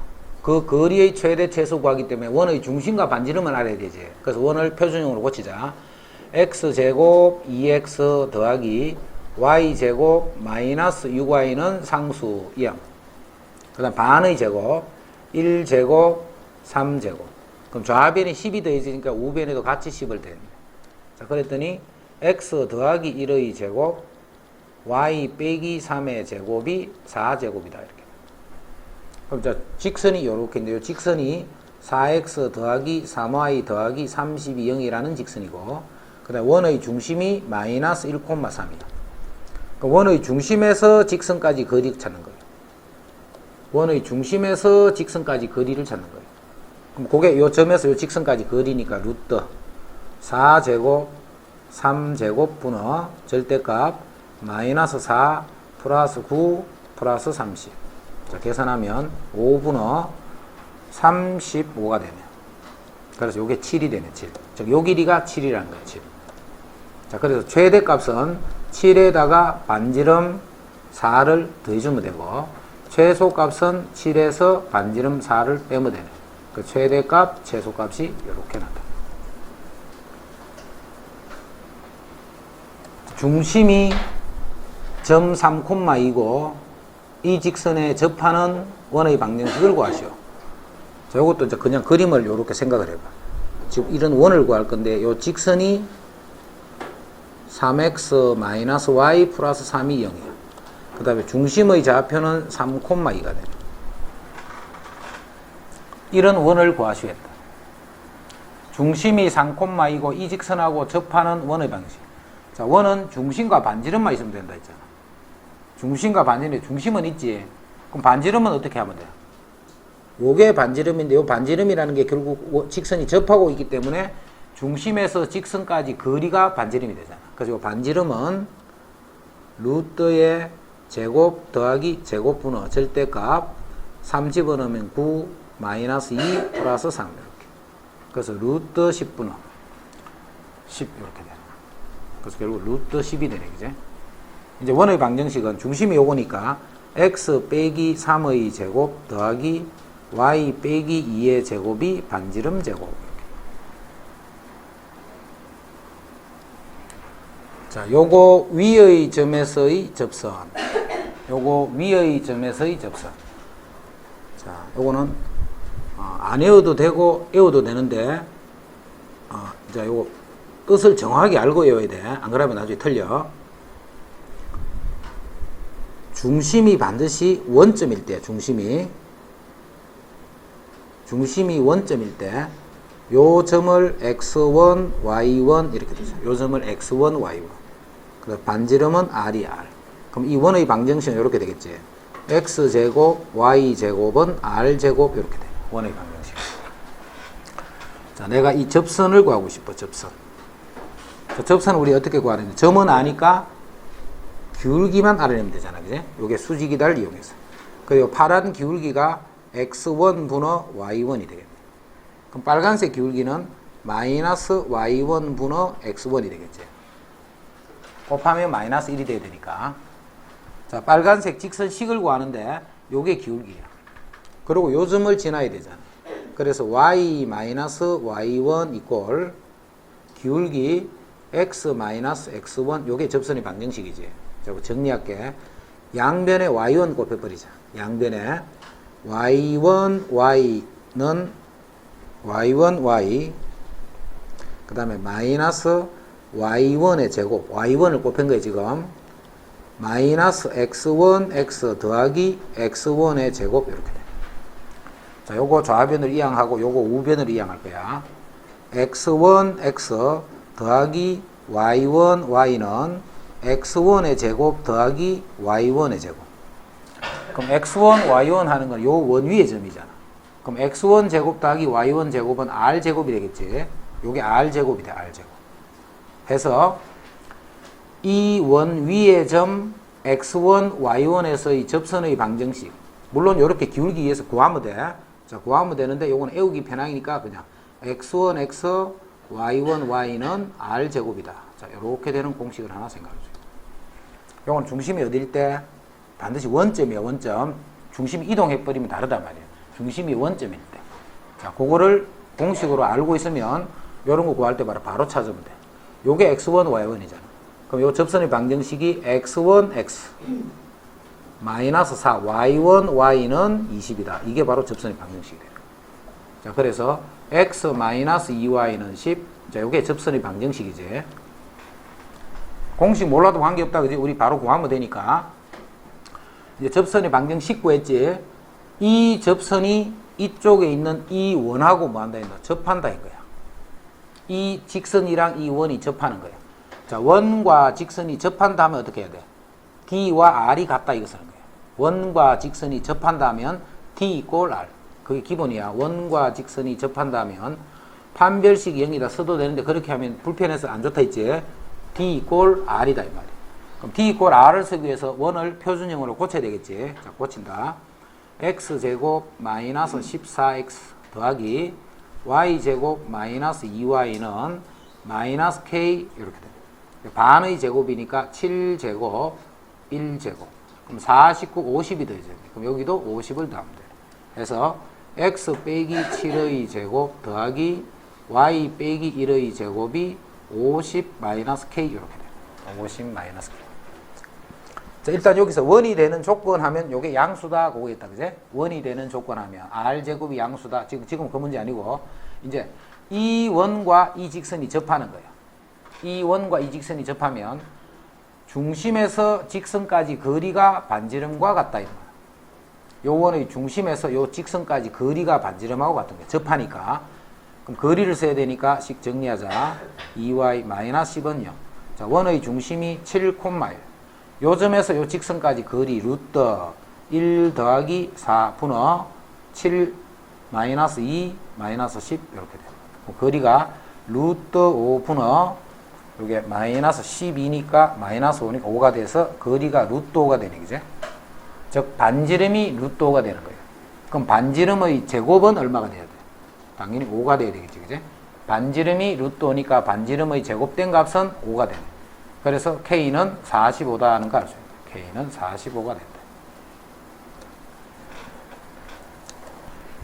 그 거리의 최대 최소 구하기 때문에 원의 중심과 반지름을 알아야 되지. 그래서 원을 표준형으로 고치자. x제곱 2x 더하기 y제곱 마이너스 6y는 상수 2항. 그 다음 반의 제곱 1제곱 3제곱. 그럼 좌변이 10이 더해지니까 우변에도 같이 10을 더했네. 자, 그랬더니 x 더하기 1의 제곱 y 빼기 3의 제곱이 4제곱이다. 이렇게. 그럼 자, 직선이 요렇게 있는데요. 직선이 4x 더하기 3y 더하기 32 0이라는 직선이고, 그 다음 원의 중심이 마이너스 1,3이야. 원의 중심에서 직선까지 거리를 찾는 거예요. 원의 중심에서 직선까지 거리를 찾는 거예요. 그럼 그게 요 점에서 요 직선까지 거리니까 루트 4제곱 3제곱 분의 절대값 마이너스 4 플러스 9 플러스 30. 자, 계산하면 5분의 35가 되네. 그래서 요게 7이 되네, 7. 즉, 요 길이가 7이라는 거예요, 7. 자, 그래서 최대값은 7에다가 반지름 4를 더해주면 되고, 최소값은 7에서 반지름 4를 빼면 되네. 그 최대값, 최소값이 이렇게 나타나. 중심이 점 3,2고 이 직선에 접하는 원의 방정식을 구하시오. 자, 이것도 이제 그냥 그림을 이렇게 생각을 해봐. 지금 이런 원을 구할 건데, 요 직선이 3x-y 플러스 3이 0이야. 그 다음에 중심의 좌표는 3,2가 되네. 이런 원을 구하시겠다. 중심이 3,2고 이 직선하고 접하는 원의 방식. 자, 원은 중심과 반지름만 있으면 된다 했잖아. 중심과 반지름, 중심은 있지. 그럼 반지름은 어떻게 하면 돼? 요게 반지름인데, 요 반지름이라는 게 결국 직선이 접하고 있기 때문에 중심에서 직선까지 거리가 반지름이 되잖아. 그래서 이 반지름은 루트의 제곱 더하기 제곱분의 절대값 3 집어넣으면 9 마이너스 2 플러스 3 이렇게. 그래서 루트 10분의 10 이렇게 되는 거야. 그래서 결국 루트 10이 되네, 그제? 이제 원의 방정식은 중심이 요거니까 x 빼기 3의 제곱 더하기 y 빼기 2의 제곱이 반지름 제곱. 자, 요거 위의 점에서의 접선. 요거 위의 점에서의 접선. 자, 요거는 안 외워도 되고 외워도 되는데 자, 요거 뜻을 정확하게 알고 외워야 돼. 안 그러면 나중에 틀려. 중심이 반드시 원점일 때, 중심이 원점일 때, 요 점을 x1, y1 이렇게 되죠. 요 점을 x1, y1. 그래서 반지름은 r이 r. 그럼 이 원의 방정식은 이렇게 되겠지. x제곱, y제곱은 r제곱 이렇게 돼. 원의 방정식. 자, 내가 이 접선을 구하고 싶어, 접선. 자, 접선을 우리 어떻게 구하는지. 점은 아니까 기울기만 알아내면 되잖아, 그지? 요게 수직이다를 이용해서. 그리고 파란 기울기가 x1 분의 y1이 되겠네. 그럼 빨간색 기울기는 마이너스 y1 분의 x1이 되겠지. 곱하면 마이너스 1이 돼야 되니까. 자, 빨간색 직선식을 구하는데 요게 기울기야. 그리고 요 점을 지나야 되잖아. 그래서 y 마이너스 y1 이꼴 기울기 x 마이너스 x1 요게 접선의 방정식이지. 자, 정리할게. 양변에 y1 곱해버리자. 양변에 y1 y는 y1 y 그 다음에 마이너스 y1의 제곱 y1을 곱한 거예요 지금. 마이너스 x1 x 더하기 x1의 제곱 이렇게 돼. 자, 요거 좌변을 이항하고 요거 우변을 이항할 거야. x1 x 더하기 y1 y는 x1의 제곱 더하기 y1의 제곱. 그럼 x1 y1 하는 건 요 원 위의 점이잖아. 그럼 x1 제곱 더하기 y1 제곱은 r 제곱이 되겠지. 요게 r 제곱이 돼, r 제곱. 해서 이 원 위의 점 x1 y1에서의 접선의 방정식. 물론 요렇게 기울기 위해서 구하면 돼. 자, 구하면 되는데 요건 외우기 편하니까 그냥 x1 x y1 y는 r 제곱이다. 자, 요렇게 되는 공식을 하나 생각해 줘요. 요건 중심이 어딜 때 반드시 원점이야, 원점. 중심이 이동해버리면 다르단 말이야. 중심이 원점일 때. 자, 그거를 공식으로 알고 있으면 요런 거 구할 때 바로 찾으면 돼. 요게 x1, y1이잖아. 그럼 요 접선의 방정식이 x1, x 마이너스 4, y1, y는 20이다. 이게 바로 접선의 방정식이 돼요. 자, 그래서 x 마이너스 2y는 10. 자, 요게 접선의 방정식이지. 공식 몰라도 관계없다, 그지? 우리 바로 구하면 되니까. 이제 접선의 방정식 구했지. 이 접선이 이쪽에 있는 이 원하고 뭐 한다 했나? 접한다 인 거야. 이 직선이랑 이 원이 접하는 거야. 자, 원과 직선이 접한다 하면 어떻게 해야 돼? D와 R이 같다 이거 쓰는 거야. 원과 직선이 접한다 하면 D 이꼴 R. 그게 기본이야. 원과 직선이 접한다 하면 판별식 0이다 써도 되는데 그렇게 하면 불편해서 안 좋다 했지. D 이꼴 R이다 이 말이야. 그럼 D 이꼴 R을 쓰기 위해서 원을 표준형으로 고쳐야 되겠지. 자, 고친다. X제곱 마이너스 14X 더하기 Y제곱 마이너스 2Y는 마이너스 K 이렇게 돼. 반의 제곱이니까 7제곱 1제곱. 그럼 49, 50이 더해져야 돼. 그럼 여기도 50을 더하면 돼. 그래서 x 빼기 7의 제곱 더하기 y 빼기 1의 제곱이 50 마이너스 k 이렇게 돼. 50 마이너스 k. 자, 일단 여기서 원이 되는 조건 하면 요게 양수다 그거 있다, 그제? 원이 되는 조건 하면 r 제곱이 양수다. 지금 그 문제 아니고 이제 이 원과 이 직선이 접하는 거예요. 이 원과 이 직선이 접하면 중심에서 직선까지 거리가 반지름과 같다. 요 원의 중심에서 요 직선까지 거리가 반지름하고 같은 거예요. 접하니까. 그럼 거리를 써야 되니까 식 정리하자. 2y 마이너스 10은 0. 자, 원의 중심이 7,1. 요 점에서 요 직선까지 거리 루트 1 더하기 4 분의 7 마이너스 2 마이너스 10 이렇게 돼요. 거리가 루트 5분의 이게 마이너스 12니까 마이너스 5니까 5가 돼서 거리가 루트 5가 되는 거죠. 즉 반지름이 루트 5가 되는 거예요. 그럼 반지름의 제곱은 얼마가 돼야 돼? 당연히 5가 돼야 되겠지, 그지? 반지름이 루트 5니까 반지름의 제곱된 값은 5가 되네. 그래서 K는 45다 하는 거 알 수 있어요. K는 45가 된다.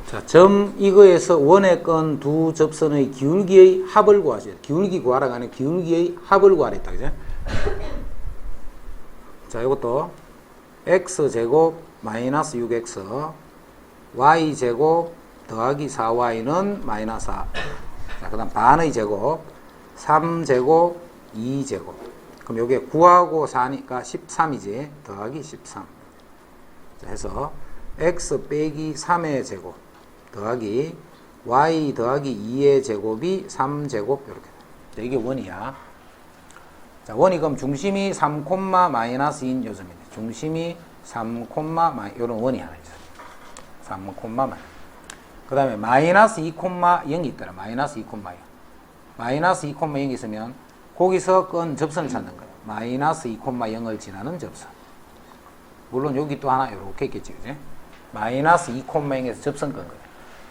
자, 점 이거에서 원의 건 두 접선의 기울기의 합을 구하셔야 돼. 기울기 구하라가 아니라 기울기의 합을 구하랬다, 그죠? 자, 이것도 x제곱 마이너스 6x y제곱 더하기 4y는 마이너스 4. 자, 그 다음 반의 제곱 3제곱 2제곱. 그럼 요게 9하고 4니까 13이지. 더하기 13. 자, 해서 x 빼기 3의 제곱 더하기 y 더하기 2의 제곱이 3제곱 이렇게. 자, 이게 원이야. 자, 원이 그럼 중심이 3, 마이너스인 요점이네. 중심이 3, 요런 원이 하나 있어요. 3, 그 다음에 마이너스 2, 0이 있더라. 마이너스 2, 0. 마이너스 2, 0이 있으면 거기서 건 접선을 찾는 거예요. 마이너스 2, 0을 지나는 접선. 물론 여기 또 하나 이렇게 있겠지, 그지? 마이너스 2, 0에서 접선 건 거예요.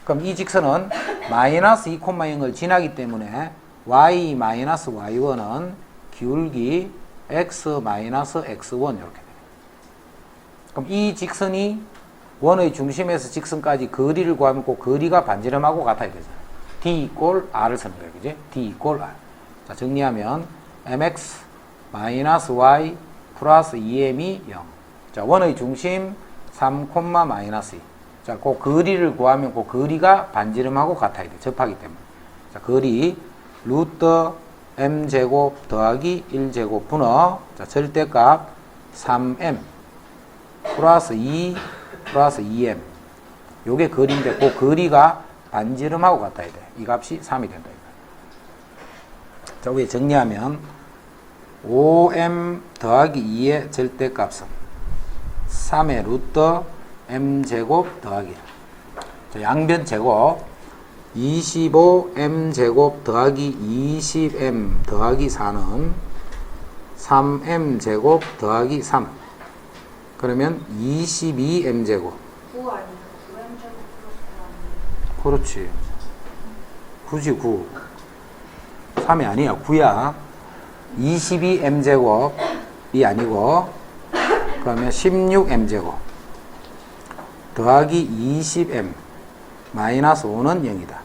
그럼 이 직선은 마이너스 2, 0을 지나기 때문에 y 마이너스 y1은 기울기 x 마이너스 x1 이렇게 돼요. 그럼 이 직선이 원의 중심에서 직선까지 거리를 구하면 그 거리가 반지름하고 같아야 되잖아요. d 이꼴 r을 쓰는 거예요, 그지? d 이꼴 r. 자, 정리하면 mx 마이너스 y 플러스 2m이 0. 자, 원의 중심 3, 마이너스 2. 자, 그 거리를 구하면 그 거리가 반지름하고 같아야 돼. 접하기 때문에. 자, 거리 루트 m제곱 더하기 1제곱 분의 자, 절대값 3m 플러스 2 플러스 2m. 요게 거리인데 그 거리가 반지름하고 같아야 돼. 이 값이 3이 된다. 자, 위에 정리하면 5m 더하기 2의 절대값은 3의 루트 m제곱 더하기 자, 양변 제곱 25m제곱 더하기 20m 더하기 4는 3m제곱 더하기 3 그러면 22m제곱 9 아니면 9m제곱 플러스 9 그렇지 굳이 9 3이 아니야 9야 22m제곱이 아니고 그러면 16m제곱 더하기 20m 마이너스 5는 0이다.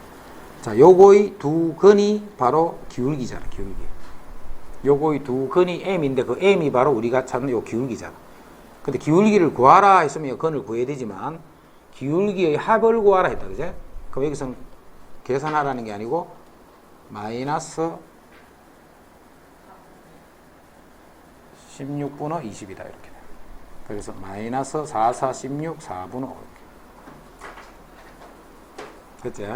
자, 요거의 두 근이 바로 기울기잖아, 기울기. 요거의 두 근이 m인데 그 m이 바로 우리가 찾는 요 기울기잖아. 근데 기울기를 구하라 했으면 근을 구해야 되지만 기울기의 합을 구하라 했다, 그제? 그럼 여기서는 계산하라는 게 아니고 마이너스 16분의 20이다 이렇게 돼. 그래서 마이너스 4, 4, 16, 4분의 5 이렇게. 그치?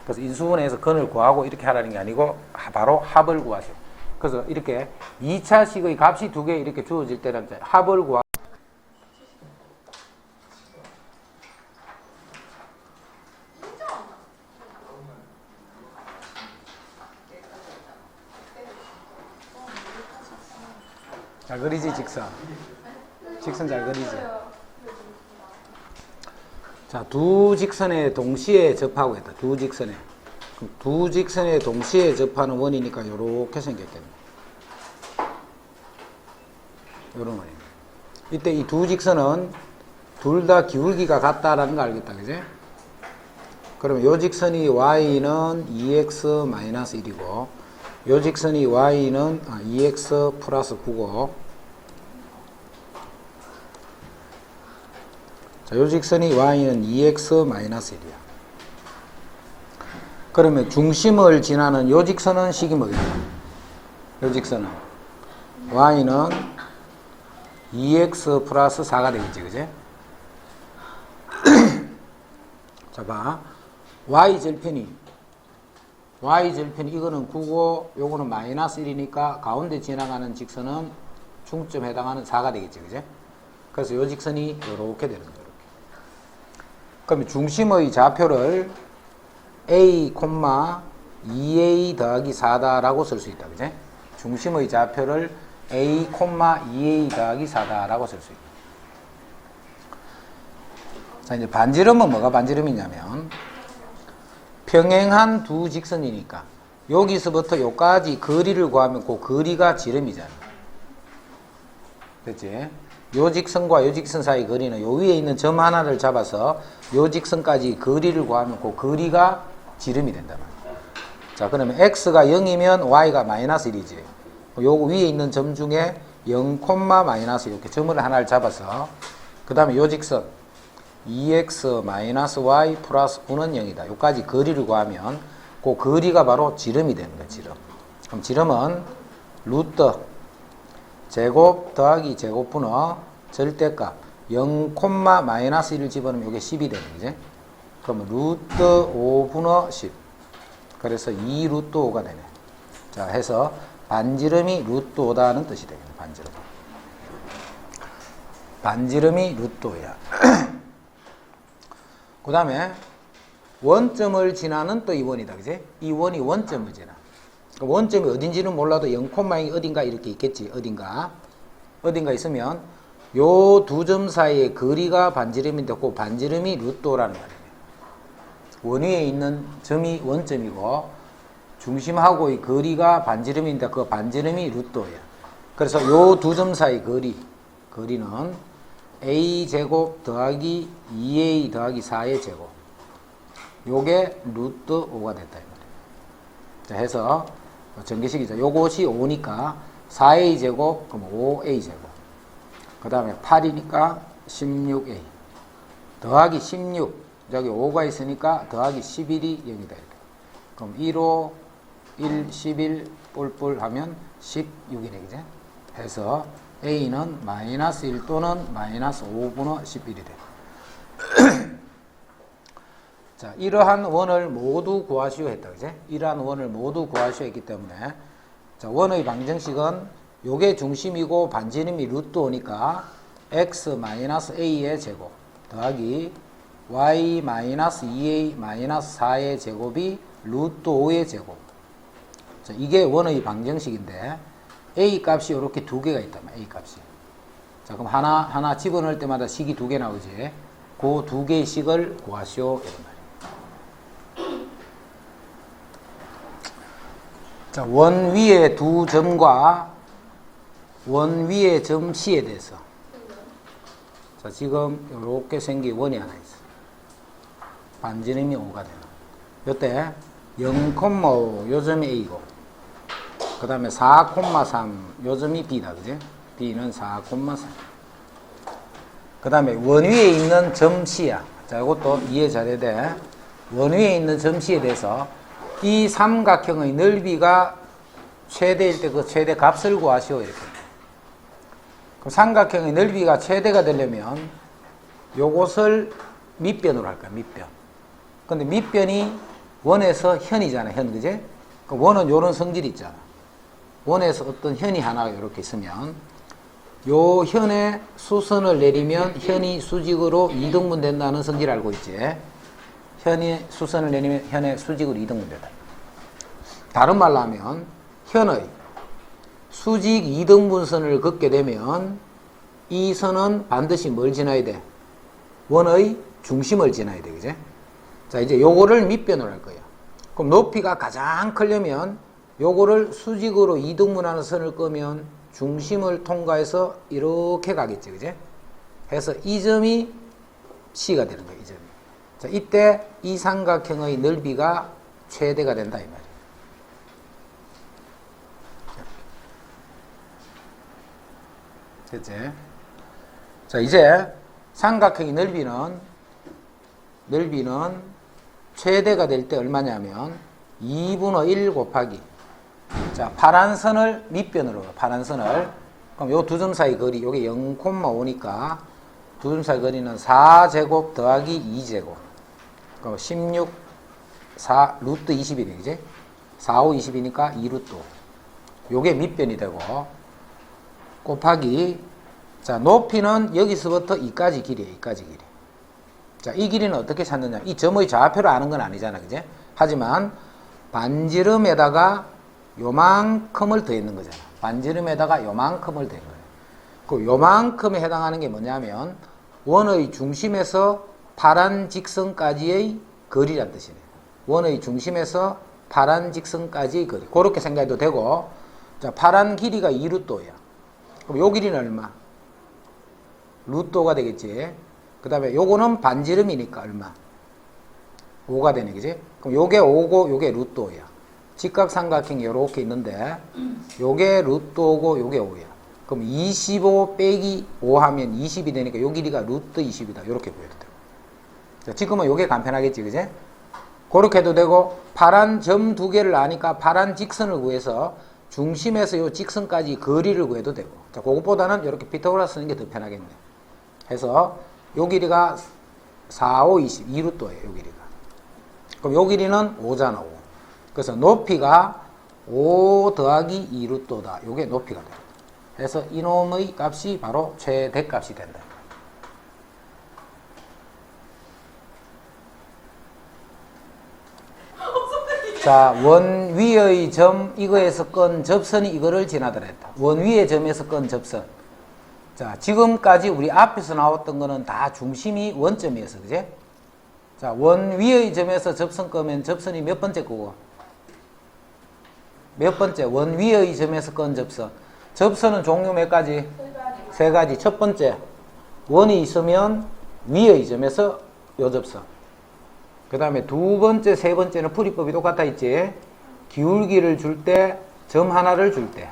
그래서 인수분해에서 근을 구하고 이렇게 하라는 게 아니고 바로 합을 구하세요. 그래서 이렇게 2차식의 값이 두 개 이렇게 주어질 때는 합을 구하 잘 그리지 직선. 직선 잘 그리지. 자, 두 직선에 동시에 접하고 있다. 두 직선에. 그럼 두 직선에 동시에 접하는 원이니까 이렇게 생겼겠네. 이런 원입니다. 이때 이 두 직선은 둘 다 기울기가 같다라는 거 알겠다, 그지? 그러면 요 직선이 y는 2x-1이고 요 직선이 y는 2x 플러스 9고 자, 요 직선이 y는 2x-1이야. 그러면 중심을 지나는 요 직선은 식이 뭐겠냐? 요 직선은 y는 2x 플러스 4가 되겠지, 그지? 자, 봐. y절편이 이거는 9고 요거는 마이너스 1이니까 가운데 지나가는 직선은 중점 해당하는 4가 되겠지, 그지? 그래서 요 직선이 이렇게 되는 거예요. 그러면 중심의 좌표를 A, 2a 더하기 4다라고 쓸 수 있다. 그지? 중심의 좌표를 a, 2a 더하기 4다라고 쓸 수 있다. 자, 이제 반지름은 뭐가 반지름이냐면 평행한 두 직선이니까 여기서부터 여기까지 거리를 구하면 그 거리가 지름이잖아. 됐지? 요 직선과 요 직선 사이 거리는 요 위에 있는 점 하나를 잡아서 요 직선까지 거리를 구하면 그 거리가 지름이 된단 말이야. 자, 그러면 x가 0이면 y가 마이너스 1이지. 요 위에 있는 점 중에 0, 마이너스 이렇게 점을 하나를 잡아서 그 다음에 요 직선 2x 마이너스 y 플러스 9는 0이다. 요까지 거리를 구하면 그 거리가 바로 지름이 되는 거야, 지름. 그럼 지름은 루트 제곱 더하기 제곱분의 절대값 0, 마이너스 1을 집어넣으면 이게 10이 되는 거지. 그러면 루트 5분의 10. 그래서 2 루트 5가 되네. 자, 해서 반지름이 루트 5다는 뜻이 되겠네, 반지름. 반지름이 루트 5야. 그 다음에 원점을 지나는 또 이 원이다. 그지? 이 원이 원점을 지나. 원점이 어딘지는 몰라도 0,0이 어딘가 이렇게 있겠지. 어딘가 있으면 요 두 점 사이의 거리가 반지름인데 그 반지름이 루트 5라는 말이에요. 원 위에 있는 점이 원점이고 중심하고의 거리가 반지름인데 그 반지름이 루트 5야. 그래서 요 두 점 사이 거리는 a제곱 더하기 2a 더하기 4의 제곱. 요게 루트 5가 됐다. 이 말이에요. 자, 해서 전개식이죠. 요것이 5니까 4a 제곱, 그럼 5a 제곱. 그 다음에 8이니까 16a. 더하기 16. 여기 5가 있으니까 더하기 11이 0이다. 이렇게. 그럼 1호 1, 11 뿔뿔 하면 16이네. 그죠? 해서 a는 마이너스 1 또는 마이너스 5분의 11이 돼. 자, 이러한 원을 모두 구하시오 했다. 그제? 이러한 원을 모두 구하시오 했기 때문에 자, 원의 방정식은 요게 중심이고 반지름이 루트 5니까 x 마이너스 a의 제곱 더하기 y 마이너스 2a 마이너스 4의 제곱이 루트 5의 제곱. 자, 이게 원의 방정식인데 a 값이 이렇게 두 개가 있다면 a 값이. 자, 그럼 하나 집어넣을 때마다 식이 두 개 나오지. 그 두 개의 식을 구하시오 이런 말이에요. 자, 원 위의 두 점과 원 위의 점 C에 대해서. 자, 지금 이렇게 생긴 원이 하나 있어. 반지름이 5가 되는. 요때 0,5 요 점이 A고 그 다음에 4,3 요 점이 B다. 그지? B는 4,3. 그 다음에 원 위에 있는 점 C야. 자, 이것도 이해 잘해야 돼. 원 위에 있는 점 C에 대해서 이 삼각형의 넓이가 최대일 때 그 최대 값을 구하시오. 이렇게. 그럼 삼각형의 넓이가 최대가 되려면 요것을 밑변으로 할 거야. 밑변. 근데 밑변이 원에서 현이잖아. 현. 그지? 그럼 원은 요런 성질이 있잖아. 원에서 어떤 현이 하나가 이렇게 있으면 요 현에 수선을 내리면 현이 수직으로 이등분 된다는 성질 알고 있지? 현이 수선을 내리면 현의 수직으로 이등분 된다. 다른 말로 하면 현의 수직 이등분선을 긋게 되면 이 선은 반드시 뭘 지나야 돼? 원의 중심을 지나야 돼. 그지? 자, 이제 요거를 밑변으로 할 거예요. 그럼 높이가 가장 크려면 요거를 수직으로 이등분하는 선을 끄면 중심을 통과해서 이렇게 가겠지. 그지? 해서 이 점이 C가 되는 거예요. 이 점이. 자, 이때 이 삼각형의 넓이가 최대가 된다. 이 말이에요. 됐지? 자, 이제 삼각형의 넓이는 최대가 될 때 얼마냐면 2분의 1 곱하기 자, 파란 선을 밑변으로 파란 선을 그럼 요 두 점 사이 거리 요게 0,5니까 두 점 사이 거리는 4제곱 더하기 2제곱 그럼 16 4 루트 20이네. 그지? 4, 5, 20이니까 2 루트 5 요게 밑변이 되고 곱하기 자, 높이는 여기서부터 이까지 길이에요. 이까지 길이. 자, 이 길이는 어떻게 찾느냐? 이 점의 좌표를 아는 건 아니잖아. 그지? 하지만 반지름에다가 요만큼을 더했는 거잖아. 반지름에다가 요만큼을 더한 거예요. 그 요만큼에 해당하는 게 뭐냐면 원의 중심에서 파란 직선까지의 거리란 뜻이네. 원의 중심에서 파란 직선까지의 거리. 그렇게 생각해도 되고, 자, 파란 길이가 2루토야. 그럼 요 길이는 얼마? 루토가 되겠지. 그 다음에 요거는 반지름이니까 얼마? 5가 되네, 그지? 그럼 요게 5고 요게 루토야. 직각삼각형이 요렇게 있는데 요게 루토고 요게 5야. 그럼 25 빼기 5 하면 20이 되니까 요 길이가 루트 20이다. 요렇게 보여도 돼요. 자, 지금은 요게 간편하겠지, 그지? 그렇게 해도 되고, 파란 점 두 개를 아니까 파란 직선을 구해서 중심에서 요 직선까지 거리를 구해도 되고, 자, 그것보다는 이렇게 피타고라스 쓰는 게 더 편하겠네. 해서 요 길이가 4, 5, 20, 2루토예요, 요 길이가. 그럼 요 길이는 5잖아, 5. 그래서 높이가 5 더하기 2루토다. 요게 높이가 돼요. 그래서 이놈의 값이 바로 최대값이 된다. 자, 원 위의 점, 이거에서 건 접선이 이거를 지나더랬다. 원 위의 점에서 건 접선. 자, 지금까지 우리 앞에서 나왔던 거는 다 중심이 원점이었어, 그제? 자, 원 위의 점에서 접선 끄면 접선이 몇 번째 거고? 몇 번째? 원 위의 점에서 건 접선. 접선은 종류 몇 가지? 세 가지. 첫 번째, 원이 있으면 위의 점에서 요 접선. 그 다음에 두 번째, 세 번째는 풀이법이 똑같아 있지. 기울기를 줄 때, 점 하나를 줄 때.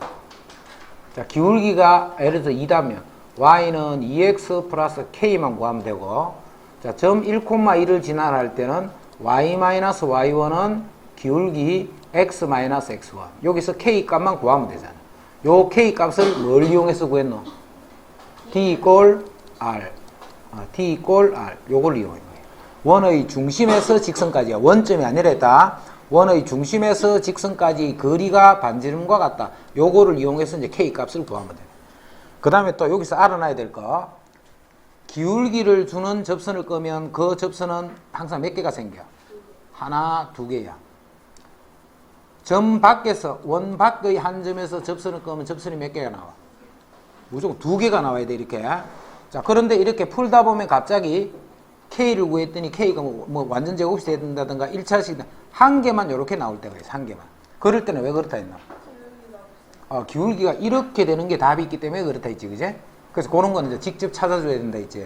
자, 기울기가 예를 들어 2다면 y는 2x 플러스 k만 구하면 되고, 자, 점 1,1을 지나갈 때는 y-y1은 기울기 x-x1. 여기서 k 값만 구하면 되잖아. 요 k 값을 뭘 이용해서 구했노? d 꼴 r. d 꼴 r. 요걸 이용해. 원의 중심에서 직선까지야. 원점이 아니라 했다. 원의 중심에서 직선까지 거리가 반지름과 같다. 요거를 이용해서 이제 k 값을 구하면 돼. 그 다음에 또 여기서 알아놔야 될 거. 기울기를 주는 접선을 끄면 그 접선은 항상 몇 개가 생겨? 하나, 두 개야. 점 밖에서, 원 밖의 한 점에서 접선을 끄면 접선이 몇 개가 나와? 무조건 두 개가 나와야 돼, 이렇게. 자, 그런데 이렇게 풀다 보면 갑자기 K를 구했더니 K가 뭐 완전 제곱이 된다든가 1차씩 한 개만 이렇게 나올 때가 있어. 한 개만. 그럴 때는 왜 그렇다 했나? 기울기가 이렇게 되는 게 답이 있기 때문에 그렇다 했지, 그제? 그래서 그런 거는 이제 직접 찾아줘야 된다 했지.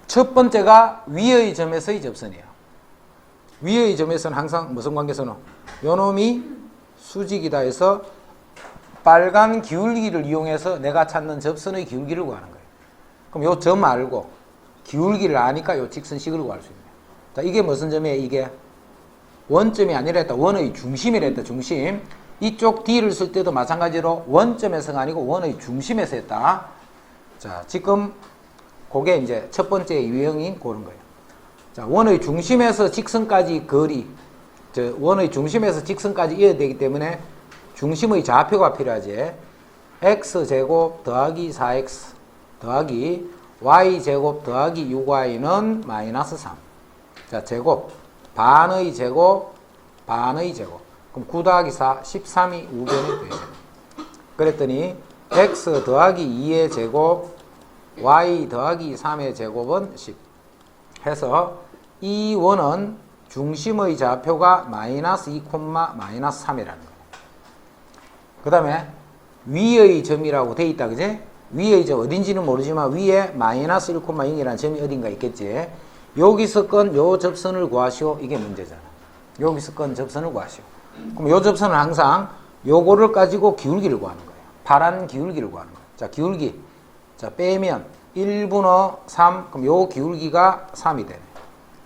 첫 번째가 위의 점에서의 접선이야. 위의 점에서는 항상 무슨 관계선호? 요놈이 수직이다 해서 빨간 기울기를 이용해서 내가 찾는 접선의 기울기를 구하는 거예요. 그럼 요 점 알고 기울기를 아니까 요 직선식을 구할 수 있네. 자, 이게 무슨 점이에요? 이게 원점이 아니라 했다. 원의 중심이라 했다. 중심. 이쪽 D를 쓸 때도 마찬가지로 원점에서가 아니고 원의 중심에서 했다. 자, 지금 그게 이제 첫 번째 유형인 그런 거예요. 자, 원의 중심에서 직선까지 거리, 원의 중심에서 직선까지 이어야 되기 때문에 중심의 좌표가 필요하지. x제곱 더하기 4x 더하기 y제곱 더하기 6y는 마이너스 3. 자, 제곱. 반의 제곱, 반의 제곱. 그럼 9 더하기 4, 13이 우변이 되죠. 그랬더니 x 더하기 2의 제곱, y 더하기 3의 제곱은 10. 해서 이 원은 중심의 좌표가 마이너스 2, 마이너스 3이라는 거예요. 그 다음에 위의 점이라고 돼 있다, 그지? 위의 점 어딘지는 모르지만 위에 마이너스 1,0이라는 점이 어딘가 있겠지. 여기서 건 요 접선을 구하시오. 이게 문제잖아. 여기서 건 접선을 구하시오. 그럼 요 접선은 항상 요거를 가지고 기울기를 구하는 거예요. 파란 기울기를 구하는 거예요. 자, 기울기. 자, 빼면 1분의 3. 그럼 요 기울기가 3이 되네.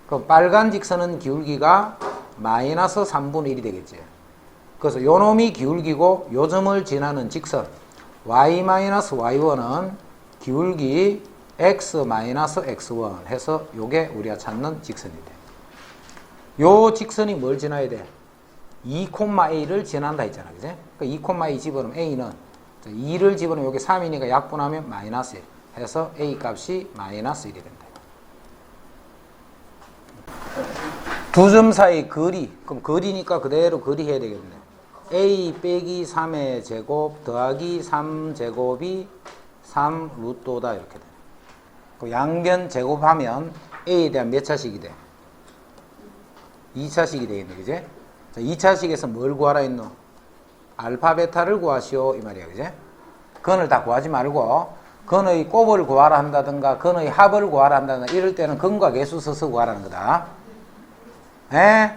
그럼 빨간 직선은 기울기가 마이너스 3분의 1이 되겠지. 그래서 요 놈이 기울기고 요 점을 지나는 직선 y-y1은 기울기 x-x1 해서 요게 우리가 찾는 직선이 돼. 요 직선이 뭘 지나야 돼? 2,a를 지난다 했잖아, 그지? 그러니까 2,a 집어넣으면 a는 2를 집어넣으면 요게 3이니까 약분하면 마이너스 1 해서 a 값이 마이너스 1이 된다. 두 점 사이 거리. 그럼 거리니까 그대로 거리 해야 되겠네. a 빼기 3의 제곱 더하기 3제곱이 3 루트 5다 이렇게 돼. 그 양변 제곱하면 a에 대한 몇 차식이 돼? 2차식이 되겠네, 그제? 자, 2차식에서 뭘 구하라 했노? 알파, 베타를 구하시오, 이 말이야, 그제? 근을 다 구하지 말고, 근의 곱을 구하라 한다든가, 근의 합을 구하라 한다든가, 이럴 때는 근과 계수 써서 구하라는 거다. 에?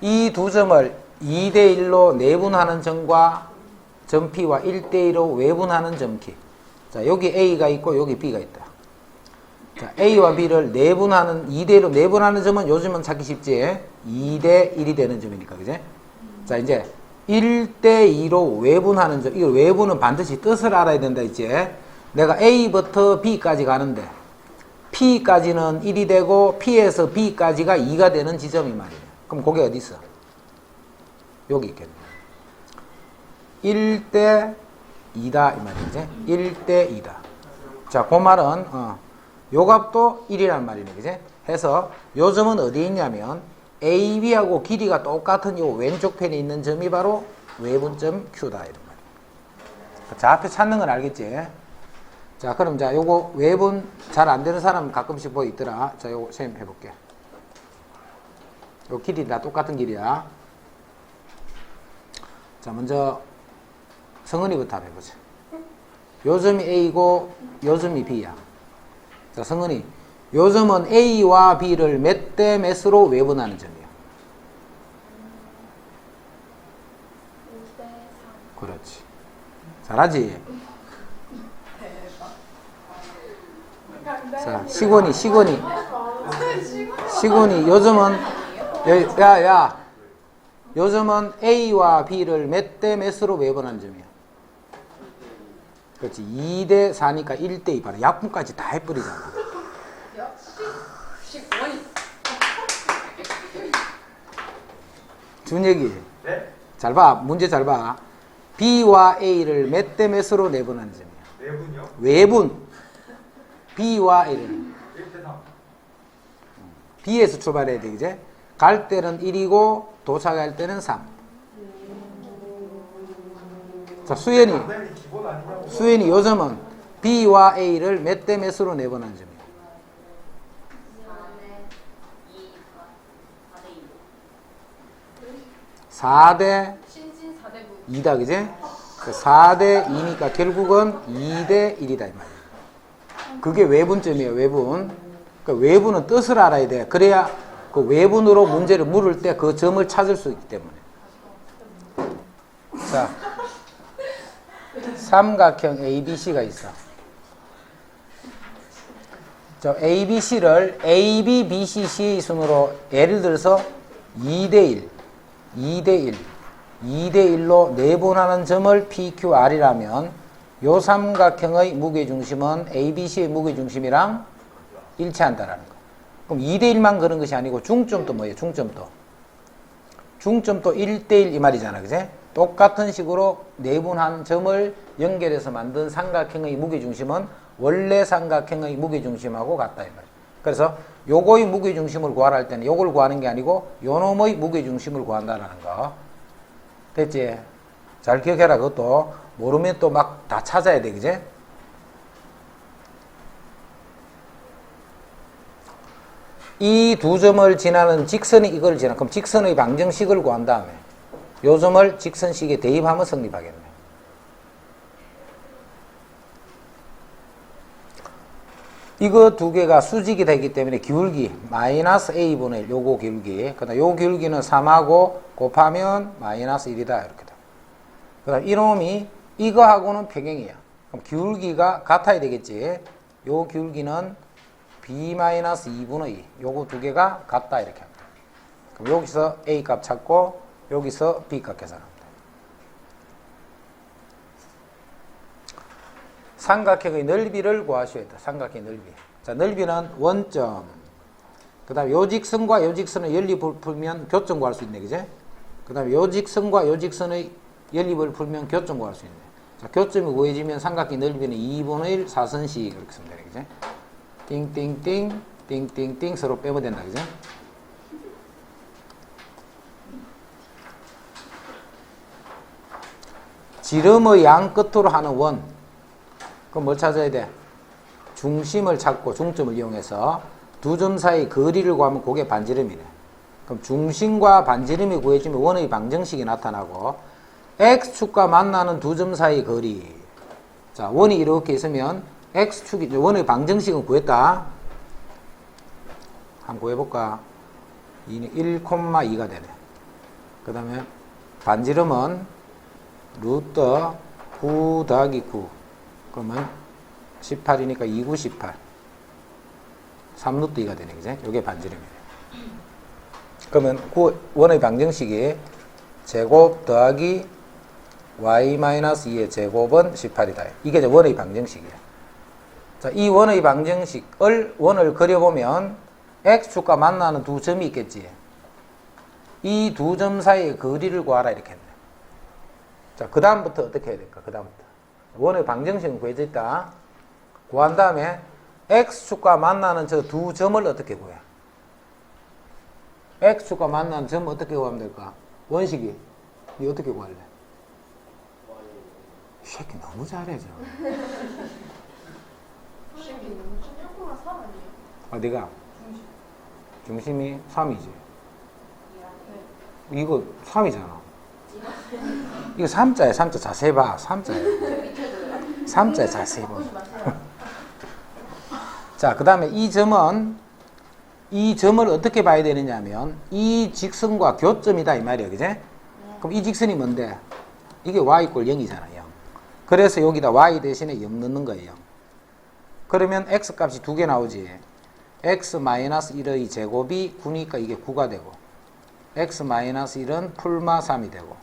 이 두 점을 2대1로 내분하는 점과 점 P와 1대1로 외분하는 점 Q. 자, 여기 A가 있고, 여기 B가 있다. 자, A와 B를 내분하는, 2대1로 내분하는 점은 요즘은 찾기 쉽지. 2대1이 되는 점이니까, 그제? 자, 이제 1대2로 외분하는 점. 이거 외분은 반드시 뜻을 알아야 된다, 이제. 내가 A부터 B까지 가는데, P까지는 1이 되고, P에서 B까지가 2가 되는 지점이 말이에요. 그럼 그게 어디 있어? 여기 있겠네. 1대 2다, 이 말이지. 1대 2다. 자, 그 말은, 요 값도 1이란 말이네, 그지? 해서, 요 점은 어디에 있냐면, A, B하고 길이가 똑같은 요 왼쪽 편에 있는 점이 바로 외분점 Q다, 이런 말이야. 자, 앞에 찾는 건 알겠지? 자, 그럼 자, 요거 외분 잘 안 되는 사람 가끔씩 뭐 있더라. 자, 요거 쌤 해볼게. 요 길이 다 똑같은 길이야. 자, 먼저 성은이부터 한번 해보자. 요 점이 A고 요 점이 B야. 자, 성은이, 요 점은 A와 B를 몇 대 몇으로 외분하는 점이야. 5대3. 그렇지. 잘하지? 자, 시곤이, 요 점은, 요 점은 A와 B를 몇 대 몇으로 외분하는 점이야. 그렇지. 2대 4니까 1대 2 봐라. 약분까지 다 해버리잖아. 준혁이. 네? 잘 봐. 문제 잘 봐. B와 A를 몇 대 몇으로 내분하는 점이야. 내분요? 외분. B와 A를. 1대3. B에서 출발해야 돼, 이제. 갈 때는 1이고, 도착할 때는 3. 자, 수연이. 당연히 기본 아니냐고. 수연이 요 점은 B와 A를 몇 대 몇으로 내분하는 점이야. 4대 신진 4대 2다, 그지? 4대 2니까 결국은 2대 1이다, 이 말이야. 그게 외분점이에요, 외분. 그러니까 외분은 뜻을 알아야 돼. 그래야 그 외분으로 문제를 물을 때 그 점을 찾을 수 있기 때문에. 자, 삼각형 ABC가 있어. 저 ABC를 AB, BC, CA 순으로 예를 들어서 2대1, 2대1, 2대1로 내분하는 점을 PQR이라면 요 삼각형의 무게중심은 ABC의 무게중심이랑 일치한다라는 거. 그럼 2대1만 그런 것이 아니고 중점도 뭐예요? 중점도. 중점도 1대1 이 말이잖아, 그제? 똑같은 식으로 내분한 점을 연결해서 만든 삼각형의 무게중심은 원래 삼각형의 무게중심하고 같다, 이 말이야. 그래서 요거의 무게중심을 구하라 할 때는 요걸 구하는 게 아니고 요놈의 무게중심을 구한다라는 거. 됐지? 잘 기억해라. 그것도 모르면 또 막 다 찾아야 돼, 그제? 이 두 점을 지나는 직선이 이걸 지나. 그럼 직선의 방정식을 구한 다음에 요 점을 직선식에 대입하면 성립하겠네. 이거 두 개가 수직이 되기 때문에 기울기 마이너스 A분의 1 요거 기울기. 그다음 요 기울기는 3하고 곱하면 마이너스 1이다 이렇게 돼. 그다음 이놈이 이거하고는 평행이야. 그럼 기울기가 같아야 되겠지. 요 기울기는 B-2분의 2. 요거 두 개가 같다 이렇게 합니다. 그럼 여기서 A 값 찾고 여기서 B 값 계산합니다. 삼각형의 넓이를 구하셔야 돼. 삼각형의 넓이. 자, 넓이는 원점. 그 다음에 요 직선과 요 직선의 연립을 풀면 교점 구할 수 있네, 그제? 그 다음에 요 직선과 요 직선의 연립을 풀면 교점 구할 수 있네. 자, 교점이 구해지면 삼각형 넓이는 2분의 1 4선씩 이렇게 쓰면 되네, 그제? 띵띵띵 띵띵띵 서로 빼면 된다. 그죠? 지름의 양 끝으로 하는 원. 그럼 뭘 찾아야 돼? 중심을 찾고 중점을 이용해서 두 점 사이 거리를 구하면 그게 반지름이네. 그럼 중심과 반지름이 구해지면 원의 방정식이 나타나고 x축과 만나는 두 점 사이 거리. 자, 원이 이렇게 있으면 x축이 원의 방정식은 구했다. 한번 구해볼까? 1,2가 되네. 그 다음에 반지름은 루트 9 더하기 9. 그러면 18이니까 2, 9, 18. 3루트 2가 되네. 그죠? 이게 반지름이네. 그러면 원의 방정식이 제곱 더하기 y-2의 제곱은 18이다. 이게 이제 원의 방정식이야. 자, 이 원의 방정식을 원을 그려보면 x축과 만나는 두 점이 있겠지. 이 두 점 사이의 거리를 구하라 이렇게 했네. 자, 그 다음부터 어떻게 해야 될까? 그 다음부터 원의 방정식은 구해져 있다. 구한 다음에 x축과 만나는 저 두 점을 어떻게 구해? x축과 만나는 점 어떻게 구하면 될까? 원식이 니 어떻게 구할래? 이 새끼 너무 잘해 저. 선생님 너무 1,3 아니에요? 어디가? 중심. 중심이 3이지. 네. 이거 3이잖아. 이거 3자야. 3자 자세히 봐. 3자야. 3자야. 자세히 봐. 자, 그 다음에 이 점을 어떻게 봐야 되느냐 하면 이 직선과 교점이다 이 말이야. 그제? 그럼 이 직선이 뭔데? 이게 y = 0이잖아. 0. 그래서 여기다 y 대신에 0 넣는 거예요. 그러면 x 값이 두 개 나오지. x-1의 제곱이 9니까 이게 9가 되고 x-1은 풀마 3이 되고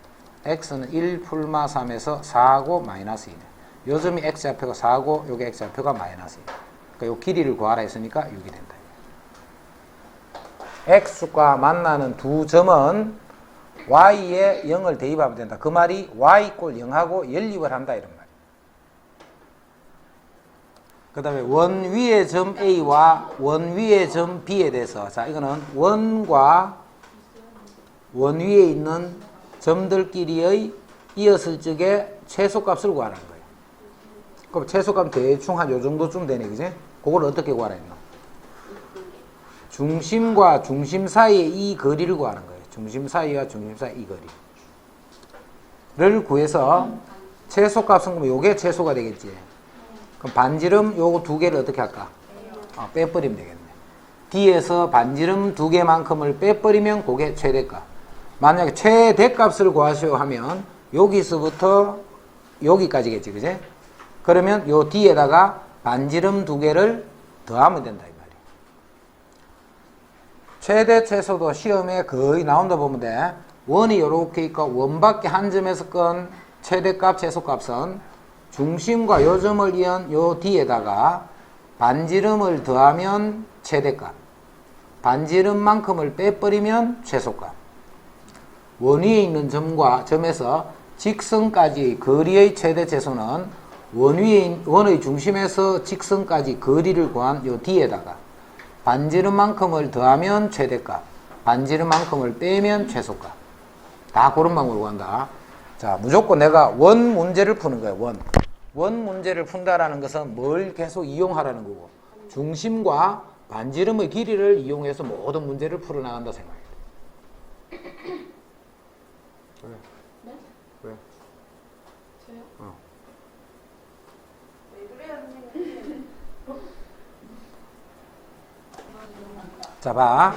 x는 1 풀마 3에서 4고 마이너스 2네. 요 점이 x좌표가 4고 요게 x좌표가 마이너스 2. 그러니까 요 길이를 구하라 했으니까 6이 된다. x축과 만나는 두 점은 y에 0을 대입하면 된다. 그 말이 y = 0하고 연립을 한다 이런 말이야. 그 다음에 원 위의 점 A와 원 위의 점 B에 대해서 자 이거는 원과 원 위에 있는 점들끼리의 이었을 적에 최소값을 구하라는 거예요. 그럼 최소값 대충 한 요 정도쯤 되네. 그지? 그걸 어떻게 구하라 했노? 중심과 중심 사이의 이 거리를 구하는 거예요. 중심 사이와 중심 사이 이 거리를 구해서 최소값은 그러면 요게 최소가 되겠지. 그럼 반지름 요거 두 개를 어떻게 할까? 빼버리면 되겠네. D에서 반지름 두 개만큼을 빼버리면 그게 최대값. 만약에 최대값을 구하시오 하면 여기서부터 여기까지겠지. 그제? 그러면 요 D에다가 반지름 두 개를 더하면 된다 이 말이야. 최대 최소도 시험에 거의 나온다 보면 돼. 원이 요렇게 있고 원밖에 한 점에서 건 최대값 최소값은 중심과 요 점을 이은 요 D에다가 반지름을 더하면 최대값, 반지름만큼을 빼버리면 최소값. 원 위에 있는 점과 점에서 직선까지 거리의 최대 최소는 원의 중심에서 직선까지 거리를 구한 요 D에다가 반지름만큼을 더하면 최대값, 반지름만큼을 빼면 최소값. 다 그런 방법으로 구한다. 자, 무조건 내가 원 문제를 푸는 거예요. 원 문제를 푼다라는 것은 뭘 계속 이용하라는 거고 중심과 반지름의 길이를 이용해서 모든 문제를 풀어나간다 생각해요. 왜? 네? 왜? 저요? 어. 왜 그래요 선생님? 자, 봐.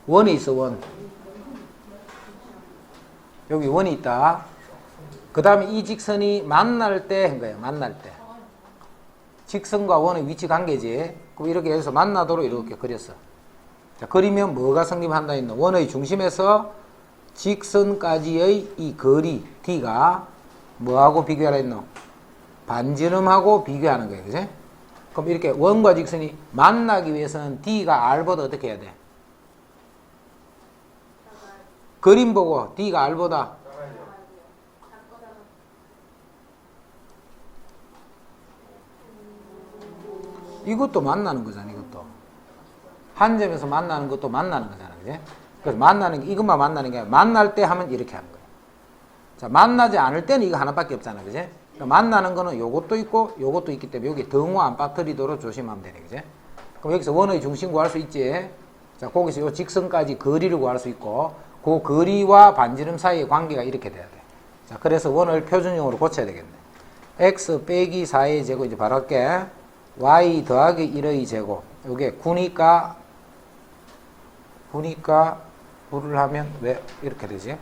원이 있어, 원. 여기 원이 있다. 그 다음에 이 직선이 만날 때 한 거예요. 만날 때. 직선과 원의 위치 관계지. 그럼 이렇게 해서 만나도록 이렇게 그렸어. 자, 그리면 뭐가 성립한다 했노? 원의 중심에서 직선까지의 이 거리 D가 뭐하고 비교하라 했노? 반지름하고 비교하는 거예요. 그지? 그럼 이렇게 원과 직선이 만나기 위해서는 D가 R보다 어떻게 해야 돼? 그림 보고 D가 R보다 이것도 만나는 거잖아. 이것도. 한 점에서 만나는 것도 만나는 거잖아. 그지? 그래서 만나는 게 이것만 만나는 게 아니라 만날 때 하면 이렇게 하는 거야. 자, 만나지 않을 때는 이거 하나밖에 없잖아. 그지? 그러니까 만나는 거는 요것도 있고 요것도 있기 때문에 여기 등호 안 빠뜨리도록 조심하면 되네. 그지? 그럼 여기서 원의 중심 구할 수 있지. 자, 거기서 요 직선까지 거리를 구할 수 있고 그 거리와 반지름 사이의 관계가 이렇게 돼야 돼. 자, 그래서 원을 표준형으로 고쳐야 되겠네. x 빼기 4의 제곱 이제 바로 할게. y 더하기 1의 제곱. 요게 9니까 불을 하면 왜 이렇게 되지?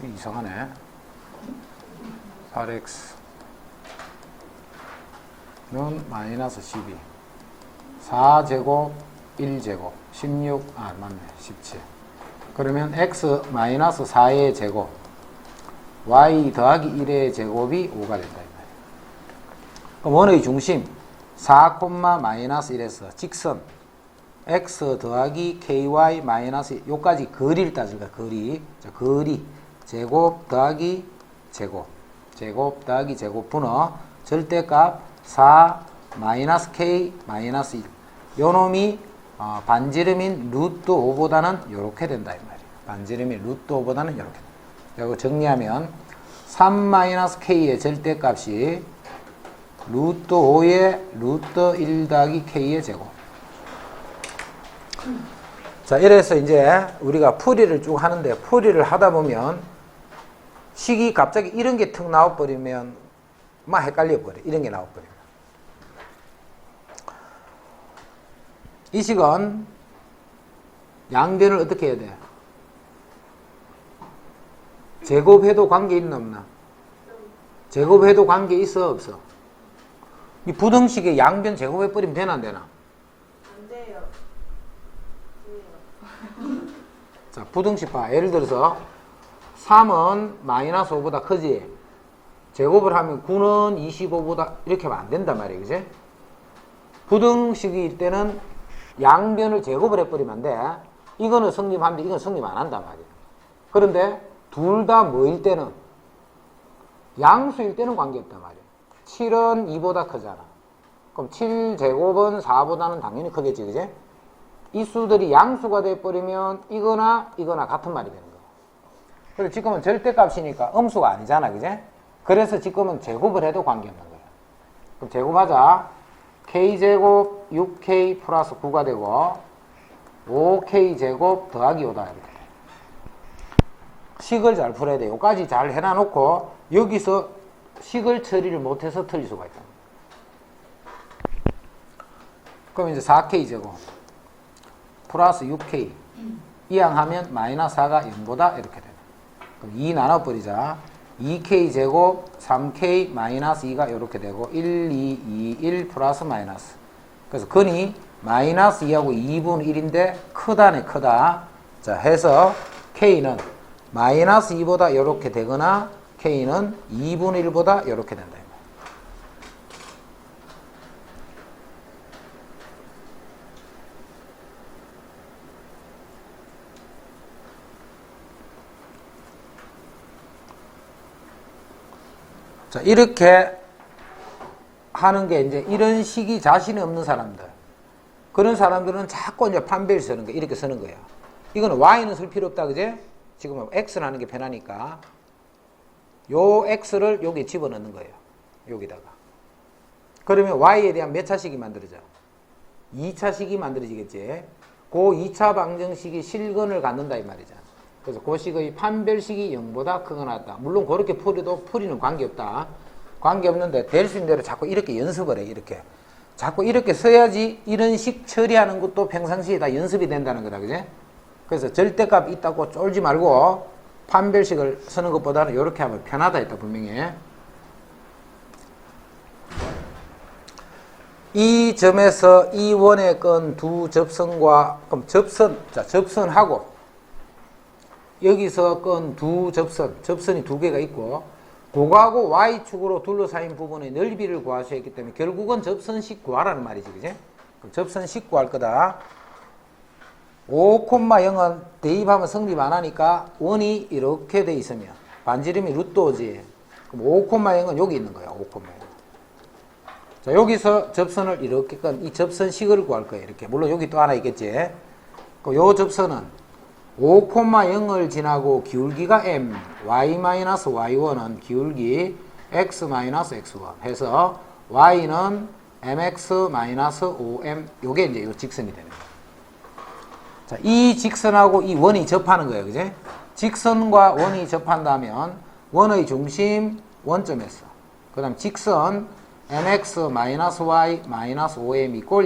이상하네. 8x 는 마이너스 12 4제곱 1제곱 16 맞네 17 그러면 x 마이너스 4의 제곱 y 더하기 1의 제곱이 5가 된다. 그럼 원의 중심 4, 마이너스 1에서 직선 x 더하기 ky 마이너스 요까지 거리를 따질까. 거리. 자, 거리 제곱 더하기 제곱 더하기 제곱 분어 절대값 4 마이너스 k 마이너스 1 요놈이 반지름인 루트 5보다는 요렇게 된다 이 말이에요. 반지름이 루트 5보다는 요렇게 된다. 이거 정리하면 3 마이너스 k의 절대값이 루트 5의 루트 1 더하기 k의 제곱. 자, 이래서 이제 우리가 풀이를 쭉 하는데 풀이를 하다 보면 식이 갑자기 이런 게 턱 나와버리면 막 헷갈려 버려. 이런 게 나와버리면. 이 식은 양변을 어떻게 해야 돼? 제곱해도 관계 있나 없나? 제곱해도 관계 있어 없어? 이 부등식의 양변 제곱해버리면 되나 안 되나? 안 돼요. 자, 부등식 봐. 예를 들어서 3은 마이너스 5보다 크지? 제곱을 하면 9는 25보다 이렇게 하면 안 된단 말이에요. 그지? 부등식일 때는 양변을 제곱을 해버리면 안 돼. 이거는 성립하는데 이건 성립 안 한단 말이에요. 그런데 둘 다 뭐일 때는 양수일 때는 관계없단 말이에요. 7은 2보다 크잖아. 그럼 7제곱은 4보다는 당연히 크겠지. 그지? 이 수들이 양수가 돼버리면 이거나 같은 말이 되는 거예요. 그리고 지금은 절대값이니까 음수가 아니잖아. 그지? 그래서 지금은 제곱을 해도 관계없는 거예요. 그럼 제곱하자. k제곱 6k 플러스 9가 되고 5k제곱 더하기 5다 이렇게 돼. 식을 잘 풀어야 돼. 여기까지 잘 해놔놓고 여기서 식을 처리를 못해서 틀릴 수가 있다. 그럼 이제 4k제곱 플러스 6k 이항하면 마이너스 4가 0보다 이렇게 되네. 그럼 2 나눠버리자. 2k제곱 3k 마이너스 2가 이렇게 되고 1, 2, 2, 1 플러스 마이너스. 그래서 근이 마이너스 2하고 2분의 1인데 크다네. 크다. 자, 해서 k는 마이너스 2보다 이렇게 되거나 k는 2분의 1보다 이렇게 된다. 자, 이렇게 하는 게 이제 이런 식이 자신이 없는 사람들. 그런 사람들은 자꾸 이제 판별을 쓰는 거야. 이렇게 쓰는 거야. 이거는 y는 쓸 필요 없다. 그제? 지금은 x를 하는 게 편하니까. 요 x를 여기 집어넣는 거예요. 여기다가. 그러면 y에 대한 몇 차식이 만들어져? 2차식이 만들어지겠지. 그 2차 방정식이 실근을 갖는다 이 말이잖아. 그래서 그 식의 판별식이 0보다 크거나 같다. 물론 그렇게 풀이도 풀이는 관계없다. 관계없는데 될 수 있는 대로 자꾸 이렇게 연습을 해. 이렇게. 자꾸 이렇게 써야지 이런 식 처리하는 것도 평상시에 다 연습이 된다는 거다. 그지? 그래서 절대값 있다고 쫄지 말고 판별식을 쓰는 것보다는 이렇게 하면 편하다 했다 분명히. 이 점에서 이 원의 건 두 접선과 그럼 접선하고 여기서 건 두 접선이 두 개가 있고 그거하고 Y축으로 둘러싸인 부분의 넓이를 구하셔야 했기 때문에 결국은 접선식 구하라는 말이지. 그지? 그럼 접선식 구할 거다. 5,0은 대입하면 성립 안 하니까 원이 이렇게 돼 있으면 반지름이 루트 5지. 그럼 5,0은 여기 있는 거야. 5,0. 자, 여기서 접선을 이렇게 이 접선식을 구할 거예요. 이렇게. 물론 여기 또 하나 있겠지. 요 접선은 5,0을 지나고 기울기가 m, y-y1은 기울기 x-x1 해서 y는 mx-5m, 요게 이제 요 직선이 되는 거예요. 자, 이 직선하고 이 원이 접하는 거예요. 그지? 직선과 원이 접한다면 원의 중심 원점에서 그 다음 직선 mx-y-5m =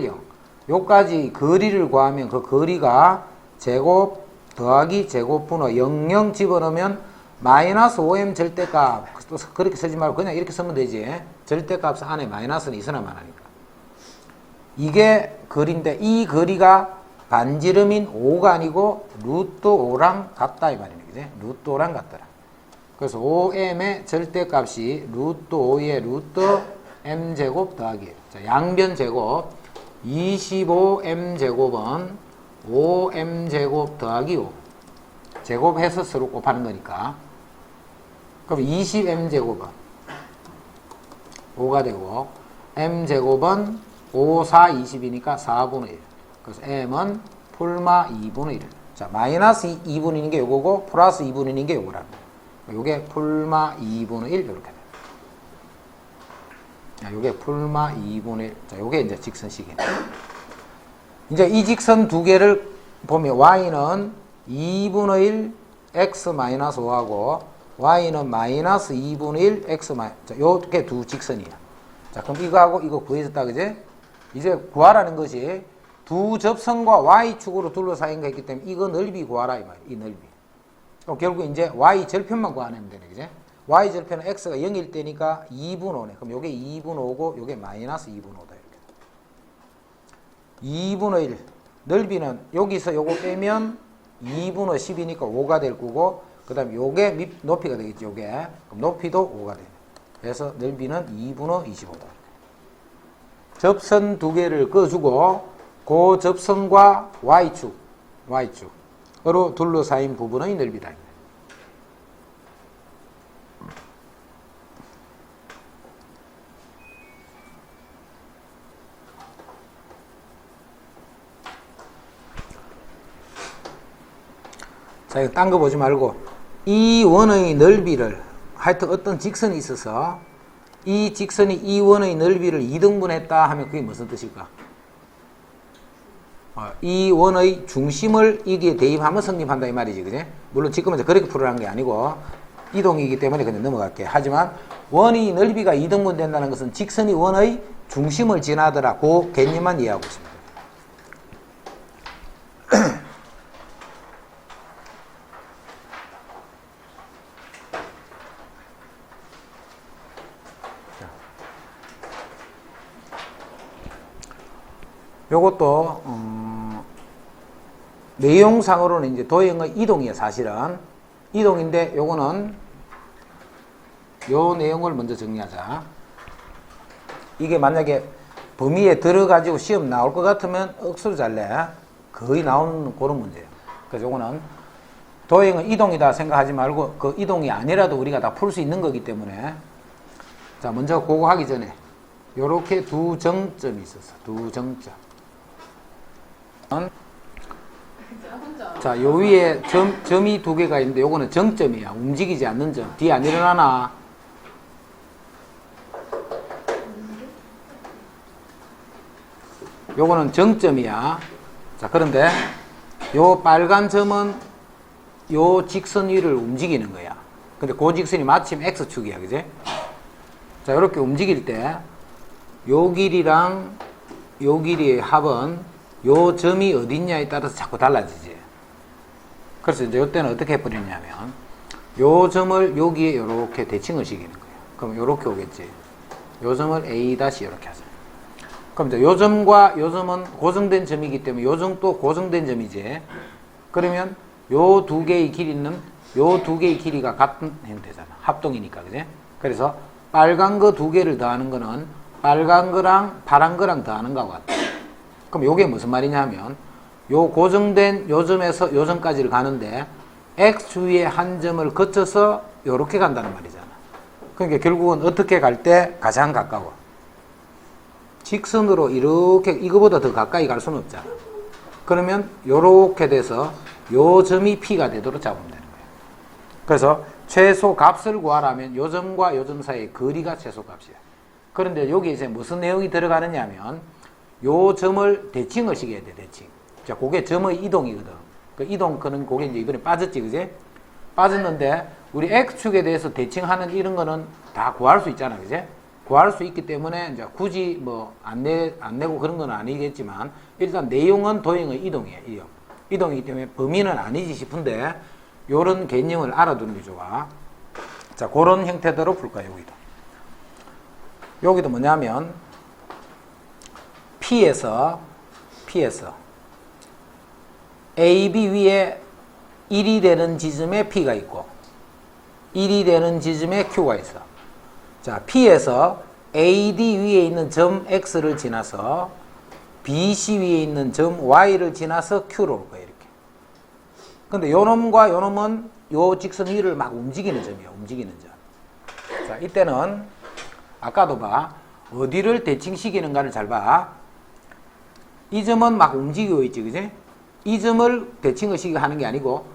0 요까지 거리를 구하면 그 거리가 제곱 더하기 제곱분호 00 집어넣으면 -5m 절대값, 또 그렇게 쓰지 말고 그냥 이렇게 쓰면 되지. 절대값 안에 마이너스는 있으나만 하니까. 이게 거리인데 이 거리가 반지름인 5가 아니고 루트 5랑 같다 이 말이네. 그지? 루트 5랑 같더라. 그래서 5m의 절대값이 루트 5의 루트 m제곱 더하기, 자, 양변 제곱 25m제곱은 5m제곱 더하기 5 제곱해서 서로 곱하는 거니까, 그럼 20m제곱은 5가 되고 m제곱은 5, 4, 20이니까 4분의 1. 그래서 m은 풀마 2분의 1. 자, 마이너스 2분의 1인 게 요거고 플러스 2분의 1인 게 요거라는 거예요. 요게 풀마 2분의 1 이렇게 돼요. 자, 요게 풀마 2분의 1. 자, 요게 이제 직선식이네. 이제 이 직선 두 개를 보면 y는 2분의 1 x-5하고 y는 마이너스 2분의 1 x-, 자, 요게 두 직선이야. 자, 그럼 이거하고 이거 구해졌다, 그지? 이제 구하라는 것이 두 접선과 y축으로 둘러싸인 거 있기 때문에 이거 넓이 구하라 이 말이야. 이 넓이. 그럼 결국 이제 y 절편만 구하면 되네, 그지? y 절편은 x가 0일 때니까 2분 5네. 그럼 요게 2분 5고 요게 마이너스 2분 5다 이렇게. 2분의 1 넓이는 여기서 요거 빼면 2분의 10이니까 5가 될 거고, 그 다음에 요게 높이가 되겠죠. 요게. 그럼 높이도 5가 되네. 그래서 넓이는 2분의 25다. 접선 두 개를 꺼주고 그 접선과 y축으로 둘러싸인 부분의 넓이다. 자, 이거 딴 거 보지 말고 이 원의 넓이를, 하여튼 어떤 직선이 있어서 이 직선이 이 원의 넓이를 2등분했다 하면 그게 무슨 뜻일까? 이 원의 중심을 이게 대입하면 성립한다 이 말이지, 그지? 물론 지금은 그렇게 풀으라는 게 아니고 이동이기 때문에 그냥 넘어갈게. 하지만 원의 넓이가 2등분 된다는 것은 직선이 원의 중심을 지나더라, 그 개념만 이해하고 있습니다. 요것도 내용상으로는 이제 도형의 이동이에요. 사실은 이동인데 요거는 요 내용을 먼저 정리하자. 이게 만약에 범위에 들어가지고 시험 나올 것 같으면 억수로 잘래 거의 나오는 그런 문제예요. 그래서 요거는 도형의 이동이다 생각하지 말고 그 이동이 아니라도 우리가 다 풀 수 있는 거기 때문에, 자, 먼저 그거 하기 전에 요렇게 두 정점이 있었어. 두 정점. 자, 요 위에 점이 두 개가 있는데 요거는 정점이야. 움직이지 않는 점. 뒤에 안 일어나나? 요거는 정점이야. 자, 그런데 요 빨간 점은 요 직선 위를 움직이는 거야. 근데 그 직선이 마침 X축이야. 그지? 자, 요렇게 움직일 때 요 길이랑 요 길이의 합은 요 점이 어딨냐에 따라서 자꾸 달라지지. 그래서 이제 요때는 어떻게 해버리냐면 요 점을 여기에 요렇게 대칭을 시키는 거예요. 그럼 요렇게 오겠지. 요 점을 A' 이렇게 하자. 그럼 이제 요 점과 요 점은 고정된 점이기 때문에 요 점도 고정된 점이지. 그러면 요 두 개의 길이는 요 두 개의 길이가 같은 해도 되잖아. 합동이니까, 그지? 그래서 빨간 거 두 개를 더하는 거는 빨간 거랑 파란 거랑 더하는 거하고 같아. 그럼 요게 무슨 말이냐면 요 고정된 요 점에서 요 점까지를 가는데 X 주위의 한 점을 거쳐서 요렇게 간다는 말이잖아. 그러니까 결국은 어떻게 갈 때 가장 가까워? 직선으로 이렇게 이거보다 더 가까이 갈 수는 없잖아. 그러면 요렇게 돼서 요 점이 P가 되도록 잡으면 되는 거예요. 그래서 최소 값을 구하라면 요 점과 요 점 사이의 거리가 최소 값이야. 그런데 여기 이제 무슨 내용이 들어가느냐 하면 요 점을 대칭을 시켜야 돼, 대칭. 자, 그게 점의 이동이거든. 그 이동, 그게 이제 이번에 빠졌지, 그지? 빠졌는데, 우리 X축에 대해서 대칭하는 이런 거는 다 구할 수 있잖아, 그지? 구할 수 있기 때문에, 이제 굳이 뭐, 안 내고 그런 건 아니겠지만, 일단 내용은 도형의 이동이에요, 이동. 이동이기 때문에 범위는 아니지 싶은데, 요런 개념을 알아두는 게 좋아. 자, 그런 형태대로 풀 거야, 여기도. 여기도 뭐냐면, P에서 AB 위에 1이 되는 지점에 P가 있고 1이 되는 지점에 Q가 있어. 자, P에서 AD 위에 있는 점 X를 지나서 BC 위에 있는 점 Y를 지나서 Q로 올 거예요, 이렇게. 근데 요 놈과 요 놈은 요 직선 위를 막 움직이는 점이야, 움직이는 점. 자, 이때는 아까도 봐. 어디를 대칭시키는가를 잘 봐. 이 점은 막 움직이고 있지, 그지? 이 점을 대칭을 시키게 하는 게 아니고,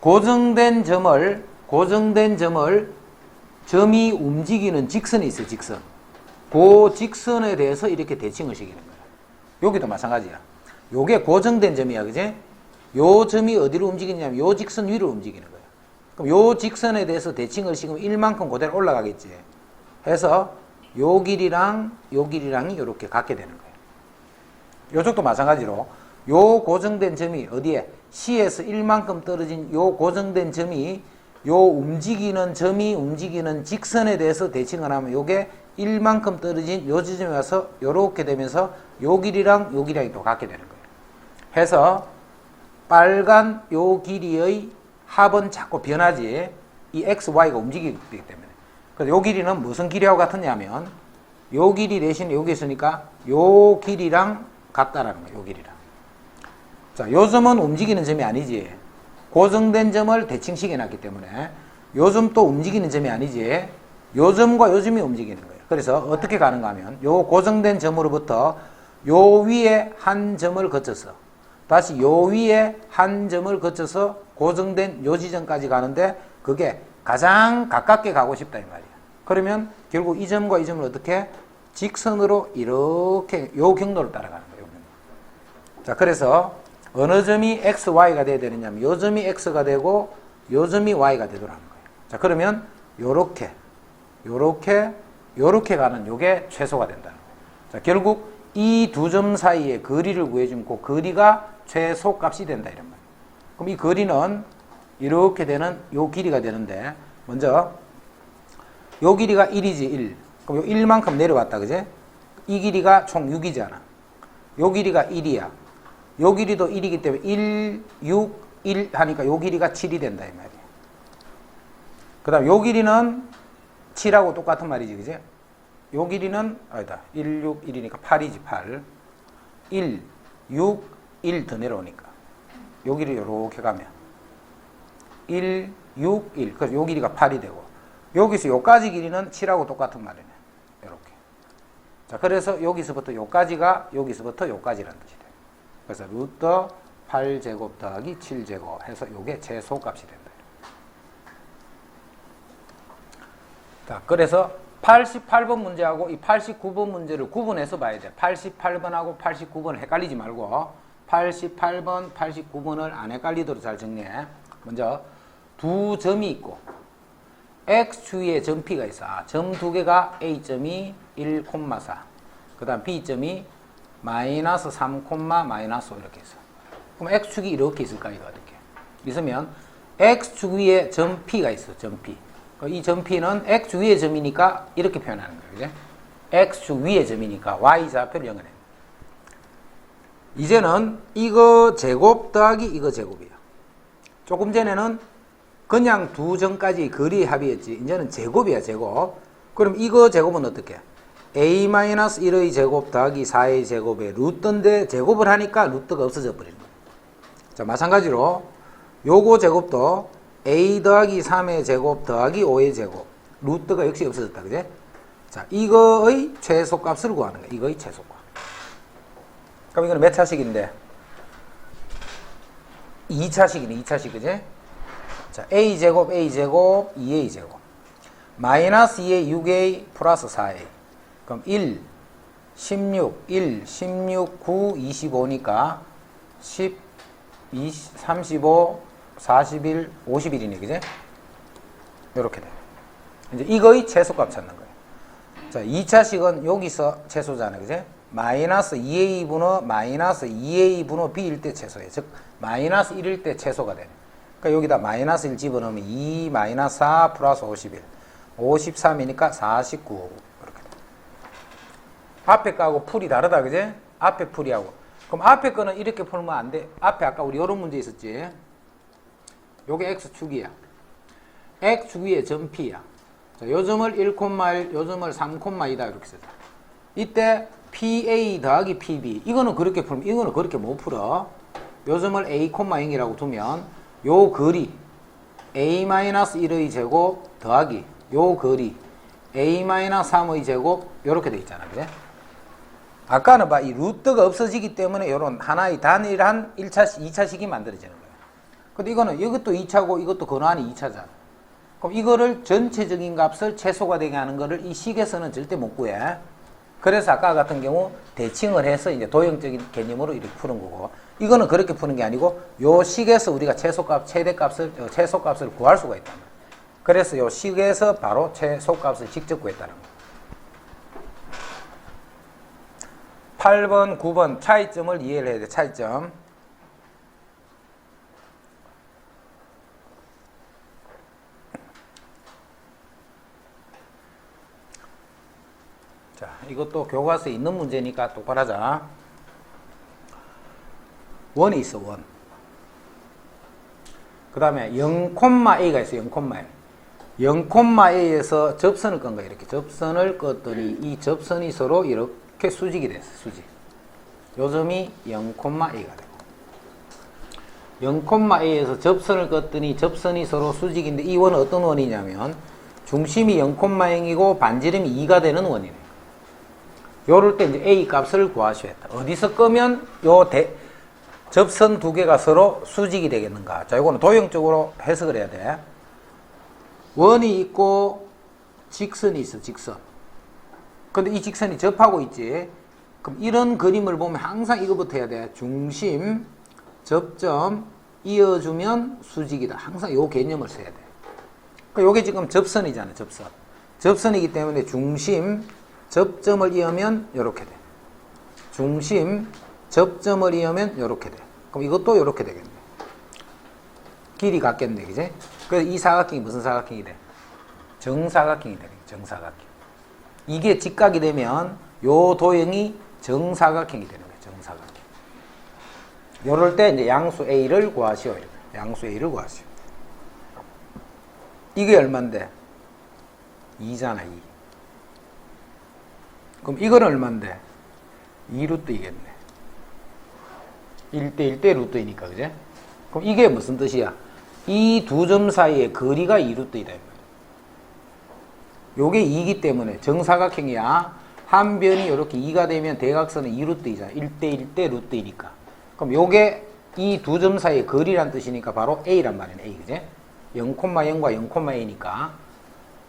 고정된 점을, 점이 움직이는 직선이 있어요, 직선. 그 직선에 대해서 이렇게 대칭을 시키는 거야. 여기도 마찬가지야. 요게 고정된 점이야, 그지? 요 점이 어디로 움직이냐면, 요 직선 위로 움직이는 거야. 그럼 요 직선에 대해서 대칭을 시키면 1만큼 그대로 올라가겠지. 해서, 요 길이랑 요 길이랑이 이렇게 같게 되는 거예요. 요쪽도 마찬가지로 요 고정된 점이 어디에 C에서 1만큼 떨어진 요 고정된 점이 요 움직이는 점이 움직이는 직선에 대해서 대칭을 하면 요게 1만큼 떨어진 요 지점에 와서 요렇게 되면서 요 길이랑 요 길이랑이 또 같게 되는 거예요. 해서 빨간 요 길이의 합은 자꾸 변하지 이 X, Y가 움직이기 때문에. 그래서 요 길이는 무슨 길이하고 같았냐면 요 길이 대신 여기 있으니까 요 길이랑 같다라는 거예요. 요 길이랑. 자, 요 점은 움직이는 점이 아니지. 고정된 점을 대칭시켜 놨기 때문에 요 점도 움직이는 점이 아니지. 요 점과 요 점이 움직이는 거예요. 그래서 어떻게 가는가 하면 요 고정된 점으로부터 요 위에 한 점을 거쳐서 다시 요 위에 한 점을 거쳐서 고정된 요 지점까지 가는데 그게 가장 가깝게 가고 싶다 이 말이야. 그러면 결국 이 점과 이 점을 어떻게 직선으로 이렇게 요 경로를 따라가는 거예요. 요 경로. 자, 그래서 어느 점이 X, Y가 돼야 되느냐면 요 점이 X가 되고 요 점이 Y가 되도록 하는 거예요. 자, 그러면 요렇게 가는 요게 최소가 된다는 거예요. 자, 결국 이 두 점 사이의 거리를 구해주면 그 거리가 최소 값이 된다 이런 말이에요. 그럼 이 거리는 이렇게 되는 요 길이가 되는데 먼저 요 길이가 1이지 1. 그럼 요 1만큼 내려왔다 그제? 이 길이가 총 6이잖아. 요 길이가 1이야. 요 길이도 1이기 때문에 1, 6, 1 하니까 요 길이가 7이 된다 이 말이야. 그 다음 요 길이는 7하고 똑같은 말이지 그제? 요 길이는 아니다. 1, 6, 1이니까 8이지 8. 1, 6, 1 더 내려오니까 요 길이 요렇게 가면 1, 6, 1. 그래서 요 길이가 8이 되고 여기서 요까지 길이는 7하고 똑같은 말이네. 이렇게. 자, 그래서 여기서부터 요까지가 여기서부터 요까지라는 뜻이 돼요. 그래서 루트 8제곱 더하기 7제곱 해서 요게 최소 값이 된다. 자, 그래서 88번 문제하고 이 89번 문제를 구분해서 봐야 돼. 88번하고 89번을 헷갈리지 말고 88번, 89번을 안 헷갈리도록 잘 정리해. 먼저 두 점이 있고 X축에 점 P가 있어. 점 두 개가 A점이 1,4 그 다음 B점이 마이너스 3, 마이너스 5 이렇게 있어. 그럼 X축이 이렇게 있을까 이거 어떻게? 있으면 X축 위에 점 P가 있어. 점 P. 이 점 P는 X축 위에 점이니까 이렇게 표현하는 거예요. 그죠? X축 위에 점이니까 Y좌표를 연결해. 이제는 이거 제곱 더하기 이거 제곱이야. 조금 전에는 그냥 두 점까지 거리의 합이었지. 이제는 제곱이야, 제곱. 그럼 이거 제곱은 어떻게? A-1의 제곱 더하기 4의 제곱에 루트인데 제곱을 하니까 루트가 없어져 버리는 거야. 자, 마찬가지로 요거 제곱도 A 더하기 3의 제곱 더하기 5의 제곱. 루트가 역시 없어졌다, 그제? 자, 이거의 최소값을 구하는 거야. 이거의 최소값. 그럼 이거는 몇 차식인데? 2차식이네. 2차식, 그지? 자, a제곱, a제곱, 2a제곱. 마이너스 2a, 6a, 플러스 4a. 그럼 1, 16, 1, 16, 9, 25니까 10, 20, 35, 41, 51이네, 그지? 요렇게 돼. 이제 이거의 최소값 찾는 거예요. 자, 2차식은 여기서 최소잖아요, 그지? 마이너스 2a분의 마이너스 2a분의 b일 때 최소예요. 즉, 마이너스 1일 때 최소가 되네. 그러니까 여기다 마이너스 1 집어넣으면 2 마이너스 4 플러스 51. 53이니까 49. 이렇게 돼. 앞에 거하고 풀이 다르다, 그지? 앞에 풀이하고. 그럼 앞에 거는 이렇게 풀면 안 돼. 앞에 아까 우리 이런 문제 있었지? 요게 x축이야. x축 위에 점 p야. 자, 요 점을 1,1, 요 점을 3,2다 이렇게 쓰자. 이때 PA 더하기 PB. 이거는 그렇게 풀면 이거는 그렇게 못 풀어. 요 점을 A, 0이라고 두면 요 거리 A-1의 제곱 더하기 요 거리 A-3의 제곱 요렇게 돼 있잖아. 그래? 아까는 봐. 이 루트가 없어지기 때문에 요런 하나의 단일한 2차식이 만들어지는 거야. 근데 이거는 이것도 2차고 이것도 근원이 2차잖아. 그럼 이거를 전체적인 값을 최소가 되게 하는 거를 이 식에서는 절대 못 구해. 그래서 아까 같은 경우 대칭을 해서 이제 도형적인 개념으로 이렇게 푸는 거고, 이거는 그렇게 푸는 게 아니고 요 식에서 우리가 최소값을 구할 수가 있단 말이야. 그래서 요 식에서 바로 최소값을 직접 구했다는 거야. 8번, 9번 차이점을 이해를 해야 돼. 차이점. 자, 이것도 교과서에 있는 문제니까 똑바로 하자. 원이 있어, 원. 그 다음에 0,a가 있어, 0,a. 0,a에서 접선을 끈 거야. 이렇게 접선을 껐더니 이 접선이 서로 이렇게 수직이 됐어, 수직. 요 점이 0,a가 되고. 0,a에서 접선을 껐더니 접선이 서로 수직인데 이 원은 어떤 원이냐면 중심이 0,0이고 반지름이 2가 되는 원이네. 요럴 때 이제 a 값을 구하셔야 했다. 어디서 끄면 요 접선 두 개가 서로 수직이 되겠는가. 자, 요거는 도형적으로 해석을 해야 돼. 원이 있고 직선이 있어, 직선. 근데 이 직선이 접하고 있지. 그럼 이런 그림을 보면 항상 이거부터 해야 돼. 중심, 접점, 이어주면 수직이다. 항상 요 개념을 써야 돼. 그러니까 요게 지금 접선이잖아요, 접선. 접선이기 때문에 중심, 접점을 이으면 요렇게 돼. 중심, 접점을 이으면 요렇게 돼. 그럼 이것도 요렇게 되겠네. 길이 같겠네, 그지? 그래서 이 사각형이 무슨 사각형이 돼? 정사각형이 되네, 정사각형. 이게 직각이 되면 요 도형이 정사각형이 되는 거예요, 정사각형. 요럴 때 이제 양수 A를 구하시오. 이렇게. 양수 A를 구하시오. 이게 얼만데? 2잖아, 2. 그럼 이건 얼만데? 2루트이겠네. 1대 1대 루트이니까, 그제? 그럼 이게 무슨 뜻이야? 이 두 점 사이의 거리가 2루트이다. 요게 2이기 때문에 정사각형이야. 한 변이 이렇게 2가 되면 대각선은 2루트이잖아. 1대 1대 루트이니까. 그럼 요게 이 두 점 사이의 거리란 뜻이니까 바로 A란 말이네, A, 그제? 0,0과 0,a니까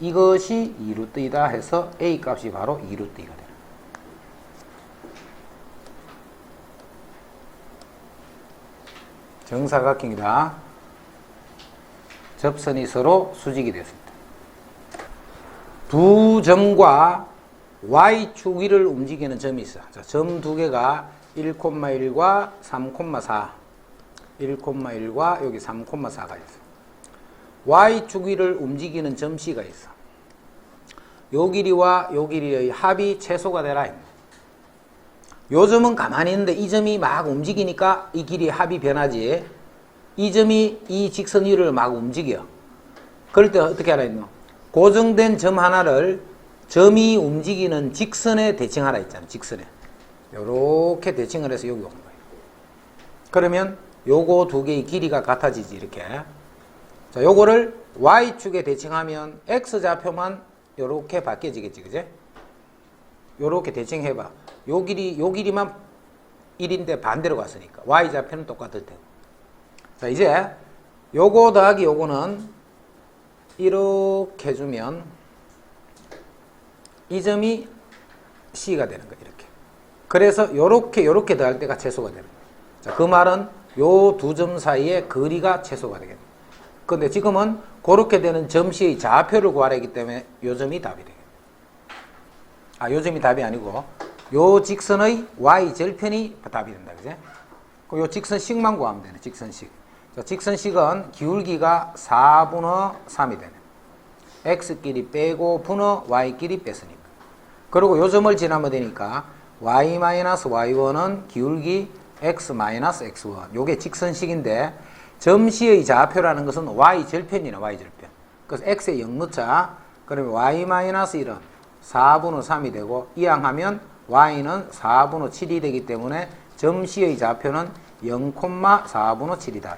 이것이 2루트이다 해서 A 값이 바로 2루트이가 되는. 정사각형이다. 접선이 서로 수직이 됐습니다. 두 점과 Y축 위를 움직이는 점이 있어. 자, 점 두 개가 1,1과 3,4. 1,1과 여기 3,4가 있어. Y축 위를 움직이는 점 C가 있어. 요 길이와 요 길이의 합이 최소가 되라. 요 점은 가만히 있는데 이 점이 막 움직이니까 이 길이의 합이 변하지. 이 점이 이 직선 위를 막 움직여. 그럴 때 어떻게 하라 했노? 고정된 점 하나를 점이 움직이는 직선에 대칭하라 했잖아. 직선에. 요렇게 대칭을 해서 여기 오는 거예요. 그러면 요거 두 개의 길이가 같아지지, 이렇게. 자, 요거를 Y축에 대칭하면 X좌표만 요렇게 바뀌어지겠지, 그제? 요렇게 대칭 해봐. 요 길이만 1인데 반대로 갔으니까 y좌표는 똑같을 테고. 자, 이제 요거 더하기 요거는 이렇게 해주면 이 점이 C가 되는 거야. 이렇게. 그래서 요렇게 더할 때가 최소가 되는 거야. 자, 그 말은 요 두 점 사이의 거리가 최소가 되겠네. 근데 지금은 그렇게 되는 점 C의 좌표를 구하라 했기 때문에 요 점이 답이 되겠네. 요 점이 답이 아니고 요 직선의 y절편이 답이 된다. 그지? 요 직선식만 구하면 되네. 직선식. 자, 직선식은 기울기가 4분의 3이 되네. x끼리 빼고 분의 y끼리 뺐으니까. 그리고 요 점을 지나면 되니까 y-y1은 기울기 x-x1. 요게 직선식인데 점 C의 좌표라는 것은 y절편이네. y절편. 그래서 x에 0 넣자. 그러면 y-1은 4분의 3이 되고 이항하면 y는 4분의 7이 되기 때문에 점 C의 좌표는 0,4분의 7이다.